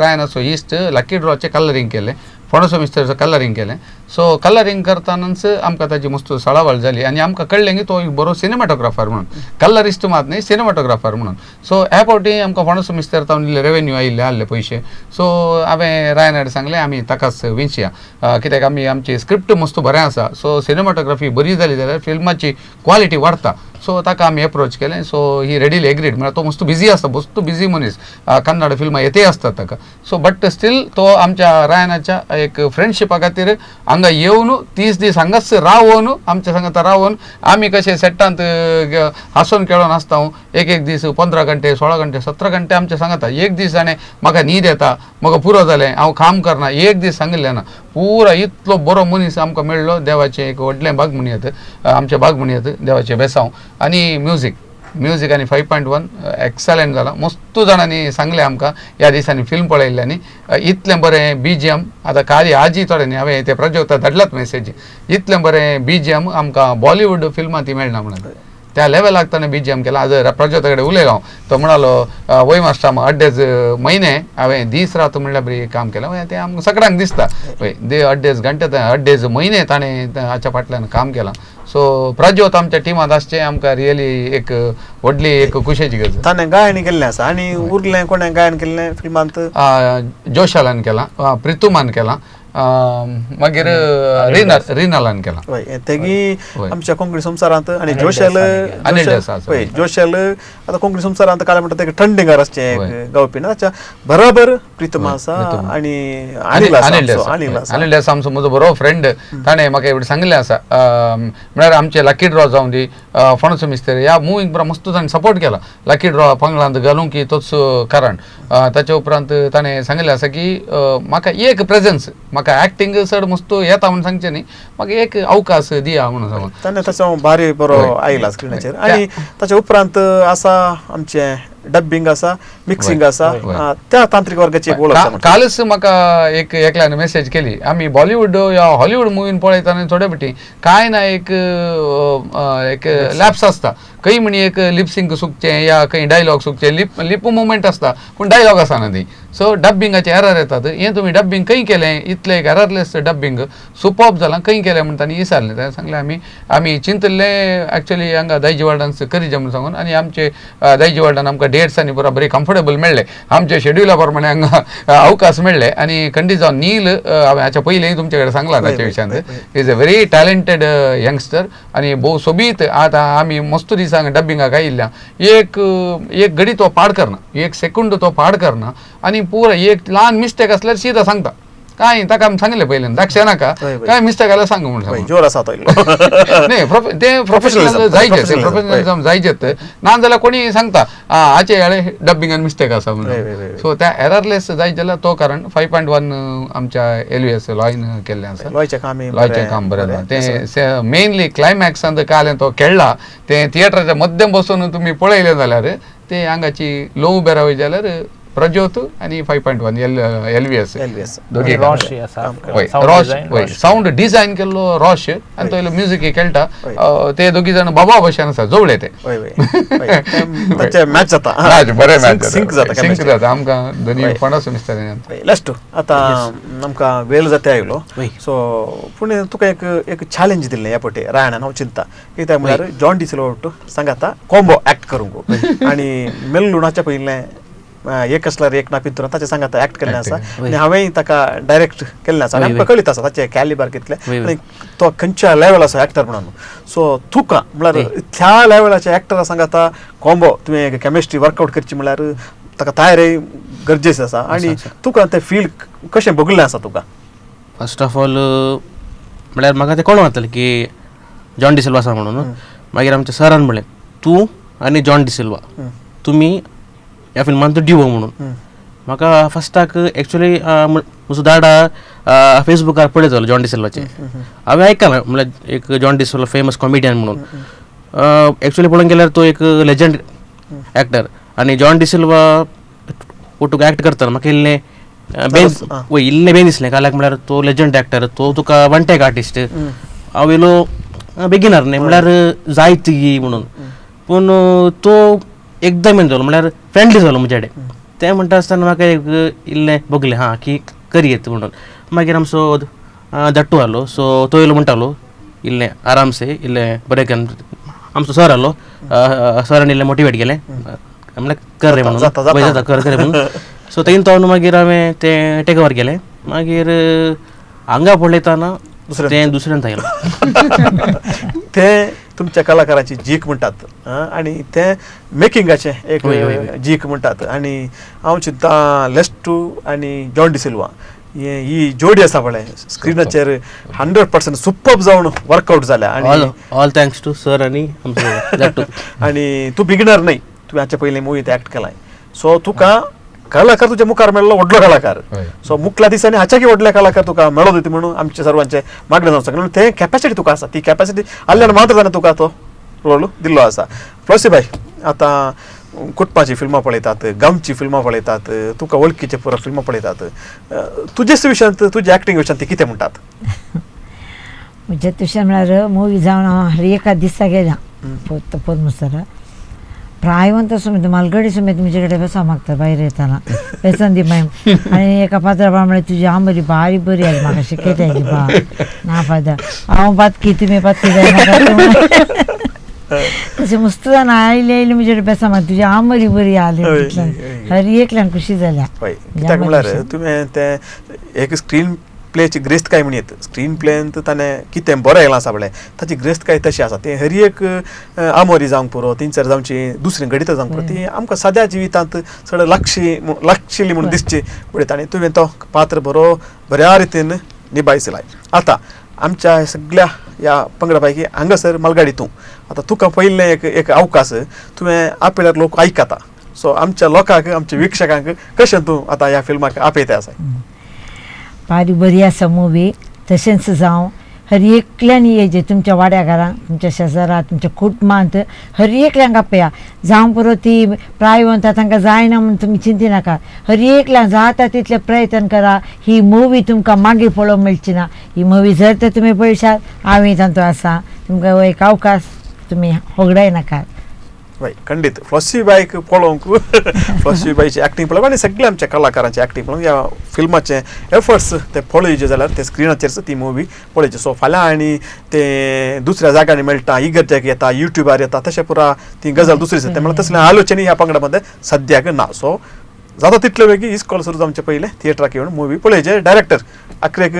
Speaker 14: रायनाचो इश्ट लकी ड्रॉचे कलरींग केलें फोंडाचो मिस्टरचो कलरींग केलें सो कलरींग करतानाच आमकां ताची मस्त सळावळ जाली आनी आमकां कळ्ळें की तो एक बरो सिनेमाटोग्राफर म्हणून कलरिस्ट मात न्ही सिनेमाटोग्राफर म्हणून सो ह्या फावटी आमकां फोंडाचो मिस्टर तावन इल्ले रेवेन्यू आयिल्ले आहले पयशे सो हांवें रायनाड सांगलें आमी ताकाच विंचया कित्याक आमची स्क्रिप्ट मस्त बरें आसा सो सिनेमाटोग्राफी बरी जाली जाल्यार फिल्माची क्वालिटी वाडटा सो ताका आमी एप्रोच केलें सो ही रेडीली एग्रीड म्हळ्यार तो मस्त बिजी आसता मस्त बिजी मनीस कन्नड फिल्मां येते आसतात ताका सो बट स्टील तो आमच्या रायनाच्या एक फ्रेंडशिपा खातीर हांगा येवन 30 दीस हांगाच रावन आमच्या सांगात रावन आमी कशे सेटांत हांसून खेळोन आसता एक दीस 15 घंटे 16 घंटे 17 घंटे आमच्या सांगात एक दीस जाणें म्हाका न्हीद येता म्हाका पुरो जालें हांव काम करना एक दीस सांगलें ना पुरो इतलो बरो मनीस आमकां मेळ्ळो देवाचें एक व्हडलें भाग म्हणयात आमचे भाग म्हणयात देवाचें बेसांव आनी म्युजीक आनी 5.1 एक्सलंट जाला मस्त जाणांनी सांगलें आमकां ह्या दिसांनी फिल्म पळयल्ल्यांनी इतलें बरें BGM आतां काली आजी थोडे न्ही हांवें ते प्रज्योता धाडलात मेसेजी इतलें बरें BGM आमकां बॉलिवूड फिल्मांत मेळना म्हणून त्या लेवलाक ताणें BGM केला आज प्रज्योता कडेन उलयलो हांव तो म्हणालो वय मास्टर अड्डेज म्हयने हांवें दीस रात म्हणल्यार बरी काम केलां तें आमकां सगळ्यांक दिसता पळय अड्डेज घंटे अड्डेज म्हयने ताणें हाच्या फाटल्यान काम केलां सो प्रज्योत आमच्या टिमांत आसचें आमकां रियली एक व्हडली एक खुशेची गजाल
Speaker 3: ताणें गायन केल्लें आसा आनी उरलें कोणें गायन केल्लें फिल्मांत
Speaker 14: जोशालान केलां प्रितुमान केलां मागीर रिनालान केला.
Speaker 3: तेगी
Speaker 14: होय.
Speaker 3: आमच्या कोंकणी संवसारांत आनी
Speaker 14: अनिल
Speaker 3: जोशेल
Speaker 14: देसाई. अनिल देसाई.
Speaker 3: होय जोशेल आता कोंकणी संवसारांत काय म्हणटा ते ट्रेंडिंगार असचे गावपी ना ताच्या बरोबर प्रितमा आसा आनी अनिल
Speaker 14: अनिल देसाई आमचो म्हजो बरो फ्रेंड. ताणें म्हाका एवढे सांगलें आसा म्हळ्यार आमचे लकी ड्रॉ जावन दी फणस मिस्त्री ह्या मुवीक बरो मस्त ताणें सपोर्ट केला. लकी ड्रॉ पंगडांत घालूंक की तोच कारण. ताचे उपरांत ताणें सांगलें आसा की म्हाका एक प्रेझन्स म्हाका एक्टींग चड मस्त येता म्हणून सांगचें न्ही म्हाका एक अवकाश दिया म्हणून सांगून
Speaker 3: ताणें ताचो भारी बरो आयला स्क्रिनाचेर. आनी ताच्या उपरांत आसा आमचे डब्बिंग आसा मिक्सिंग आसा त्या तांत्रीक वर्गाची एक वळख.
Speaker 14: कालच म्हाका एक एकल्यान मेसेज केली आमी बॉलिवूड या हॉलिवूड मुवीन पळयता थोड्या फाटी कांय ना एक लॅप्स आसता. खंय म्हणी एक लिपसिंग सुकचें या खंय डायलॉग सुकचें लिप मुवमेंट आसता पूण डायलॉग आसना ती. सो डब्बिंगाचे एरर येतात. हें तुमी डब्बिंग खंय केलें इतलें एक एररलेस डब्बिंग सुपर्ब जालां खंय केलें म्हणून तांणी विचारलें. ताणें सांगलें आमी चिंतलें एक्चुअली हांगा दायजीवर्ल्डान करीजा म्हणून सांगून आनी आमचे दायजीवर्ल्डान आमकां डेट्सांनी पुरा बरी कम्फर्टेबल मेळ्ळे. आमच्या शेड्युला प्रमाणे हांगा अवकाश मेळ्ळे आनी खंडीत जावन नील हाच्या पयलीं तुमचे कडेन सांगलां ताच्या विशयान. Is a very talented youngster आनी भोव सोबीत. आतां आमी मस्त दिसांक डब्बिंगाक आयिल्ल्या एक घडी तो पाड करना एक सेकंड तो पाड करना आनी पुरो एक ल्हान मिस्टेक आसल्यार सीदा सांगता. काय ताका आमी सांगलें पयलें धाकशे नाका काय मिस्टेक आल्यार सांग म्हणून
Speaker 3: जोर आसा तो
Speaker 14: न्ही ते प्रोफेशनल जायचे जायचेत नाजाल्यार कोणी सांगता हाचे हेळे डब्बिंगान मिस्टेक आसा म्हणून. सो त्या एररलेस जायत जाल्यार तो कारण 5.1 आमच्या LVS लॉयन केल्लें आसा. लॉयचें काम बरें आसा. ते मेनली क्लायमॅक्सान काल तो खेळ्ळा ते थिएटराच्या मध्यम बसून तुमी पळयलें जाल्यार ते हांगाची लो उबे रावय जाल्यार प्रज्योत आणि 5.1 LVS दोघी साऊंड डिझायन केल्लो रॉश आनी तो म्युझिक खेळटा ते दोघी जण बाबा भशेन आसा जवळे ते
Speaker 3: मॅच जाता
Speaker 14: बरें मॅच सिंक जाता आमकां दोनी फणस मिस्टर
Speaker 3: लास्ट आतां आमकां वेळ जाता आयलो सो पूण तुका एक चॅलेंज दिल्लें ह्या पटे रायणान हांव चिंता कित्याक म्हळ्यार जॉन डिसिल्वा सांगाता कॉम्बो एक्ट करूंक आनी मेलुणाच्या पयलें एक असल्यार एक ना पिंतूर ताचे सांगात एक्ट केल्लें आसा आनी हांवें ताका डायरेक्ट केल्लें आसा आनी आमकां कळीत आसा ताचे कॅलिबर कितलें आनी तो खंयच्या लेवल आसा एक्टर म्हणून. सो तुका म्हळ्यार त्या लेवलाच्या एक्टरा सांगाता कॉम्बो तुवें कॅमिस्ट्री वर्कआउट करची म्हळ्यार ताका तयारी गरजेची आसा आनी तुका तें फील कशें भोगलें आसा तुका.
Speaker 1: फर्स्ट ऑफ ऑल म्हळ्यार म्हाका तें कळूं जातलें की जॉन डिसिल्वा आसा म्हणून. मागीर आमच्या सरान म्हणलें तूं आनी जॉन डिसिल्वा तुमी ह्या फिल्मान तो डिवो म्हणून. म्हाका फस्टाक एक्चुली म्हजो दाडा फेसबुकार पळयतालो जॉन डिसिल्वाचे. हांवें आयकलां म्हळ्यार एक जॉन डिसिल्वा फेमस कॉमेडियन म्हणून. एक्चुली पळोवंक गेल्यार तो एक लेजंड एक्टर आनी जॉन डिसिल्वा फोटोक एक्ट करतना म्हाका इल्लें बेन दिसलें काल्याक म्हळ्यार तो लेजंड एक्टर तो तुका वन टेक आर्टिस्ट हांव येयलो बेगिनर न्ही म्हळ्यार जायत म्हणून. पूण तो एकदम जालो म्हळ्यार फ्रेंडली जालो म्हजे कडेन. तें म्हणटा आसतना म्हाका एक इल्लें भोगलें की करी येता म्हणून. मागीर आमचो दट्टू आहलो सो तो येयलो म्हणटालो इल्लें आरामसे इल्लें बरें करून. आमचो सर आहलो सरान इल्लें मोटिवेट केलें म्हळ्यार कर रे म्हणून कर रे म्हणून. सो तेन तो मागीर हांवें तें टेक ओवर केलें. मागीर हांगा पळयतना तें दुसऱ्यांत आयलो
Speaker 3: तें तुमच्या कलाकाराची जीक म्हणटात आनी तें मेकिंगाचें एक जीक म्हणटात. आनी हांव चिंत्ता लेस्टू आनी जॉन डिसिल्वा ही जोडी आसा पळय स्क्रिनाचेर 100% सुपर्ब जावन वर्कआउट जाल्या. आनी
Speaker 1: ऑल थँक्स टू सर आनी
Speaker 3: आनी तूं बिगिनर न्हय तुवें हाचे पयलीं मुवींत एक्ट केलाय. सो तुका कलाकार तुज्या मुखार मेळ्ळो व्हडलो कलाकार. सो मुखल्या दिसांनी हाच्याकी व्हडले कलाकार तुका मेळो दिता म्हणून आमचे सर्वांचे मागणें जावंक शकना. तें कॅपॅसिटी तुका आसा ती कॅपॅसिटी आसल्यान मात्र ताणें तुका तो रोल दिल्लो आसा. प्रोसी भाई आतां कुटपाची फिल्मां पळयतात गमची फिल्मां पळयतात तुका वळखीचे पुरो फिल्मां पळयतात तुजे विशयांत तुज्या एक्टिंग विशयांत ती कितें म्हणटात.
Speaker 5: म्हज्या तुशान म्हळ्यार मुवी जावन हांव हर एका दिसा गेल्या पद्मसर प्रायवंत समेत मालगडी समेत म्हजे कडेन बेसा मागता भायर येताना बेसन दी मागीर. आनी एका पात्रां म्हणल्यार तुजी आंबरी बारी बरी आली म्हाका शिकयता आयली बा ना फायदा हांव बातकी तुमी बातकी जाय तशें मस्त जाण आयली आयली म्हजे कडेन बेसा मागता तुजी आंबरी बरी आली हर एकल्यान खुशी जाल्या.
Speaker 3: कित्याक म्हळ्यार तुवें तें एक स्क्रीन प्लेची ग्रेस्तकाय म्हण येता स्क्रीन प्लेन ताणें कितें बरें येयलां आसा पळय ताची ग्रेस्तकाय तशी आसा तें हर एक आमोरी जावंक पुरो 3-4 जावची दुसरें गणित जावंक पुरो ती आमकां सद्या जिवितांत चड लागशिल्ली म्हूण दिसची पळयता आनी तुवें तो पात्र बऱ्या रितीन निभायसलाय. आतां आमच्या सगळ्या ह्या पंगडा पैकी हांगासर मलगाडी तूं आतां तुका पयलें एक अवकाश तुवें आपल्यार लोक आयकता सो आमच्या लोकांक आमच्या विक्षकांक कशें तूं आतां ह्या फिल्माक आपयता आसा.
Speaker 5: भारी बरी आसा मुवी तशेंच जावं हर एकल्यान येजे तुमच्या वाड्या घरांत तुमच्या शेजारात तुमच्या कुटुंबांत हर एकल्यांक आपया जावं पुरो ती प्रायवंता तांकां जायना म्हूण तुमी चिंती नाका हर एकल्यांक जाता तितले प्रयत्न करा ही मुवी तुमकां मागीर पळोवंक मेळची ना. ही मुवी जर तर तुमी पळयशात हांवें तांचो आसा तुमकां एक अवकाश तुमी होगडाय नाकात.
Speaker 3: वय खंडीत फ्लॉसी बायक पळोवंक फ्लॉसी बायची एक्टींग पळोवंक आनी सगळ्या आमच्या कलाकारांची एक्टींग पळोवंक ह्या फिल्माचे एफर्ट्स ते पळयचे जाल्यार ते स्क्रिनाचेर ती मुवी पळयची. सो फाल्यां आनी ते दुसऱ्या जाग्यांनी मेळटा इगर्जेक येता युट्यूबार येता तशें पुरा ती गजाल दुसरी जाता म्हणल्यार तसले आलोचनी ह्या पंगडा मध्ये सद्याक ना. सो जाता तितले बेगी इस्कॉल सुरू जावचे पयले थिएटराक येवन मुवी पळयचे. डायरेक्टर आखरेक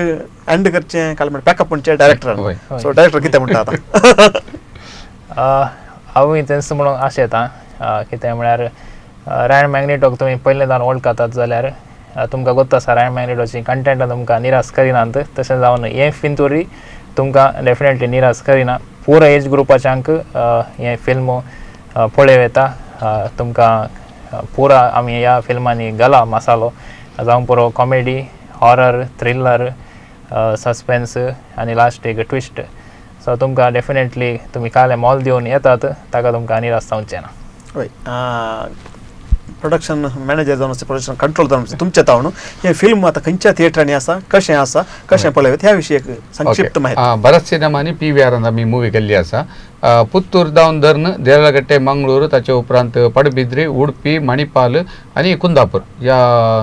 Speaker 3: एंड करचें काल म्हणटा पॅकअप म्हणचे डायरेक्टर सो डायरेक्टर कितें म्हणटा आतां
Speaker 12: हांवूय तेंच म्हणून आशा येता कितें म्हळ्यार रायन मॅग्नेटोक तुमी पयलेंदान वळखतात जाल्यार तुमकां गोत्ता आसा रायन मॅग्नेटोची कंटेंट तुमकां निराश करिनात तशें जावन हें फिल्म तुमकां डेफिनेटली निराश करिना. पुरो एज ग्रुपाच्यांक हें फिल्म पळोवं येता. तुमकां पुरो आमी ह्या फिल्मांनी घाला मसालो जावं पुरो कॉमेडी हॉरर थ्रिलर सस्पेन्स आनी लास्ट एक ट्विस्ट. सो तुमकां डेफिनेटली तुमी काले मोल दिवन येतात ताका तुमकां निराश जावचें ना.
Speaker 3: हय प्रोडक्शन मॅनेजर जावन प्रोडक्शन कंट्रोल जावन तुमचें तावन हें फिल्म आतां खंयच्या थिएटरांनी आसा कशें पळयत ह्या विशीं एक संक्षिप्त माहिती.
Speaker 14: भरत सिनेमांनी PVRन आमी मुवी केल्ली आसा. पुत्तूर दावन धरण देरळगट्टे मंगळूर ताचे उपरांत पडबिद्री उडपी मणिपाल आनी कुंदापूर ह्या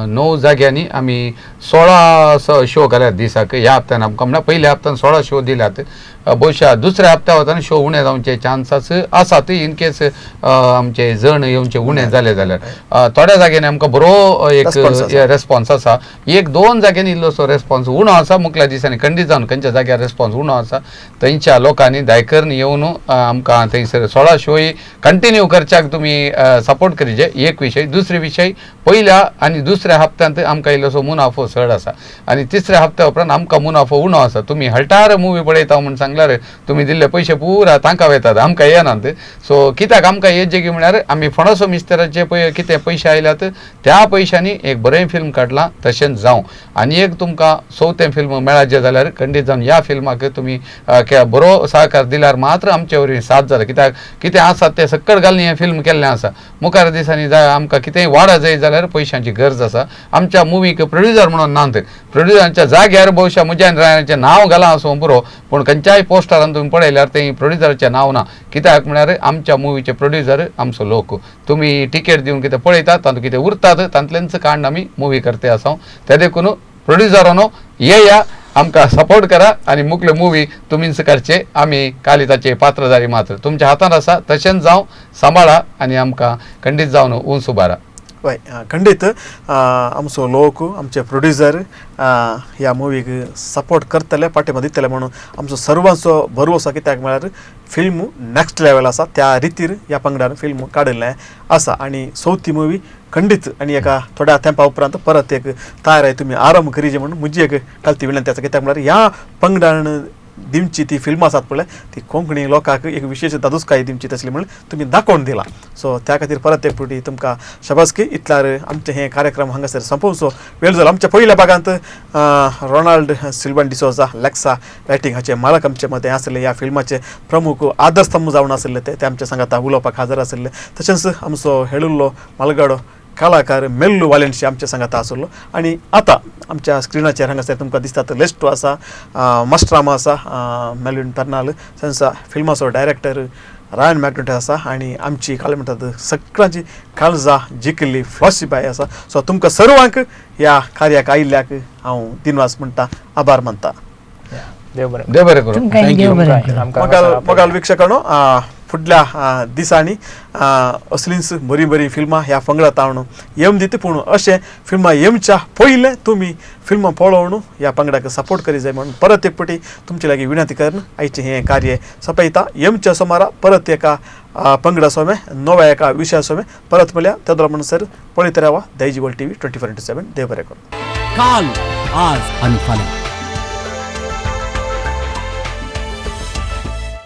Speaker 14: 9 जाग्यांनी आमी 16 शो केल्यात दिसाक. ह्या हप्त्यान आमकां म्हणल्यार पयल्या हप्त्यान 16 शो दिल्यात. बहुशा दुसऱ्या हप्त्या वतान शो उणे जावचे चान्सास आसात इन केस आमचे जण येवचे उणे जाले जाल्यार. थोड्या जाग्यांनी आमकां बरो एक रेस्पॉन्स आसा. 1-2 जाग्यांनी इल्लोसो रेस्पॉन्स उणो आसा. मुखल्या दिसांनी खंडीत जावन खंयच्या जाग्यार रेस्पॉन्स उणो आसा. थंयच्या लोकांनी दायकरनी येवन आमकां थंयसर 16 शोय कंटिन्यू करच्याक तुमी सपोर्ट करीचे. एक विशय. दुसरे विशय पयल्या आनी दुसऱ्या हप्त्यांत आमकां इल्लोसो मुनाफो चड आसा आनी तिसऱ्या हप्त्या उपरांत आमकां मुनाफो उणो आसा. तुमी हळटार मुवी पळयता म्हूण सांगल्यार तुमी दिल्ले पयशे पुरा तांकां वयतात आमकां येनात. सो कित्याक आमकां येजे की म्हळ्यार आमी फणसो मिस्टराचे कितें पयशे आयल्यात त्या पयशांनी एक बरें फिल्म काडलां तशेंच जावं आनी एक तुमकां 4थें फिल्म मेळाचें जाल्यार खंडीत जावन ह्या फिल्माक तुमी बरो सहकार दिल्यार मात्र आमचे वरवीं साथ जाता. कित्याक कितें आसा तें सकट घालून हें फिल्म केल्लें आसा. मुखार दिसांनी आमकां कितेंय वाडा जाय जाल्यार पयशांची गरज आसा. आमच्या मुवीक प्रोड्युसर म्हणून नात. प्रोड्युसरांच्या जाग्यार भोवशा म्हज्या रायनाचें नांव घालां आसूं पुरो पूण खंयच्याय पोस्टरान तुमी पळयल्यार तें प्रोड्युसराचें नांव ना. कित्याक म्हळ्यार आमच्या मुवीचे प्रोड्युसर आमचो लोक. तुमी टिकेट दिवन कितें पळयतात तातूंत कितें उरतात तांतलेंच काण आमी मुवी करते आसा. ते देखून प्रोड्युसरानो येया आमकां सपोर्ट करा आनी मुखल्यो मुवी तुमीच करचे. आमी कालिताचे पात्रधारी मात्र तुमच्या हातांत आसा. तशेंच जावं सांबाळा आनी आमकां खंडीत जावन उंच उबारा.
Speaker 3: हय खंडीत आमचो लोक आमचे प्रोड्युसर ह्या मुवीक सपोर्ट करतले पाठिंबा दितले म्हणून आमचो सर्वांचो भरवोसो. कित्याक म्हळ्यार फिल्म नॅक्स्ट लेवल आसा त्या रितीर ह्या पंगडान फिल्म काडिल्लें आसा आनी 4थी मुवी खंडीत आनी एका थोड्या तेंपा उपरांत परत एक तयार तुमी आरंभ करीचे म्हणून म्हजी एक कालती विनंती आसा. कित्याक म्हळ्यार ह्या पंगडान दिवची ती फिल्म आसात पळय ती कोंकणी लोकांक एक विशेष दादूसकाय दिवची तसली म्हणून तुमी दाखोवन दिला. सो त्या खातीर परत एक फावटी तुमकां शबासकी. इतल्यार आमचे हे कार्यक्रम हांगासर संपोवचो वेळ जालो. आमच्या पयल्या भागांत रोनाल्ड सिल्वन डिसोजा लेक्सा रायटिंग हाचे मालक आमचे मदें आसले. ह्या फिल्माचे प्रमुख आदरस्तंभ जावन आसले ते आमच्या सांगाता उलोवपाक हजर आसले. तशेंच आमचो हेळुल्लो मालगाडो कलाकार मेल्लू वालेंशी आमच्या सांगात आसलो. आनी आतां आमच्या स्क्रिनाचेर हांगासर तुमकां दिसता तो लेस्टो आसा मस्ट्रामा आसा मेल्विन पर्नाल सेन्सा फिल्माचो डायरेक्टर रायन मॅग्नेटो आसा आनी आमची काल म्हणटात सगळ्यांची काळजां जिखिल्ली फ्लॉसी बाय आसा. सो तुमकां सर्वांक ह्या कार्याक आयिल्ल्याक हांव दिनवास म्हणटा आभार मानता.
Speaker 12: देव बरें करूं.
Speaker 3: मोगाल वीक्षकांनो फुडल्या दिसांनी असलींच बरी बरी फिल्मां ह्या पंगडात हाडून येम दिता पूण अशें फिल्मां येवच्या पयलें तुमी फिल्मां पळोवन ह्या पंगडाक सपोर्ट करी जाय म्हणून परत एक फावटी तुमचे लागीं विनंती करून आयचें हें कार्य सोंपयता. येवच्या सोमारा परत एका पंगडा सोमे नव्या एका विशया सोमे परत मेळया. तेदो म्हणसर पळयत रावा दैजी वर्ल्ड TV 24/7. देव बरें करूं.
Speaker 4: काल आज आणि फाल्यां.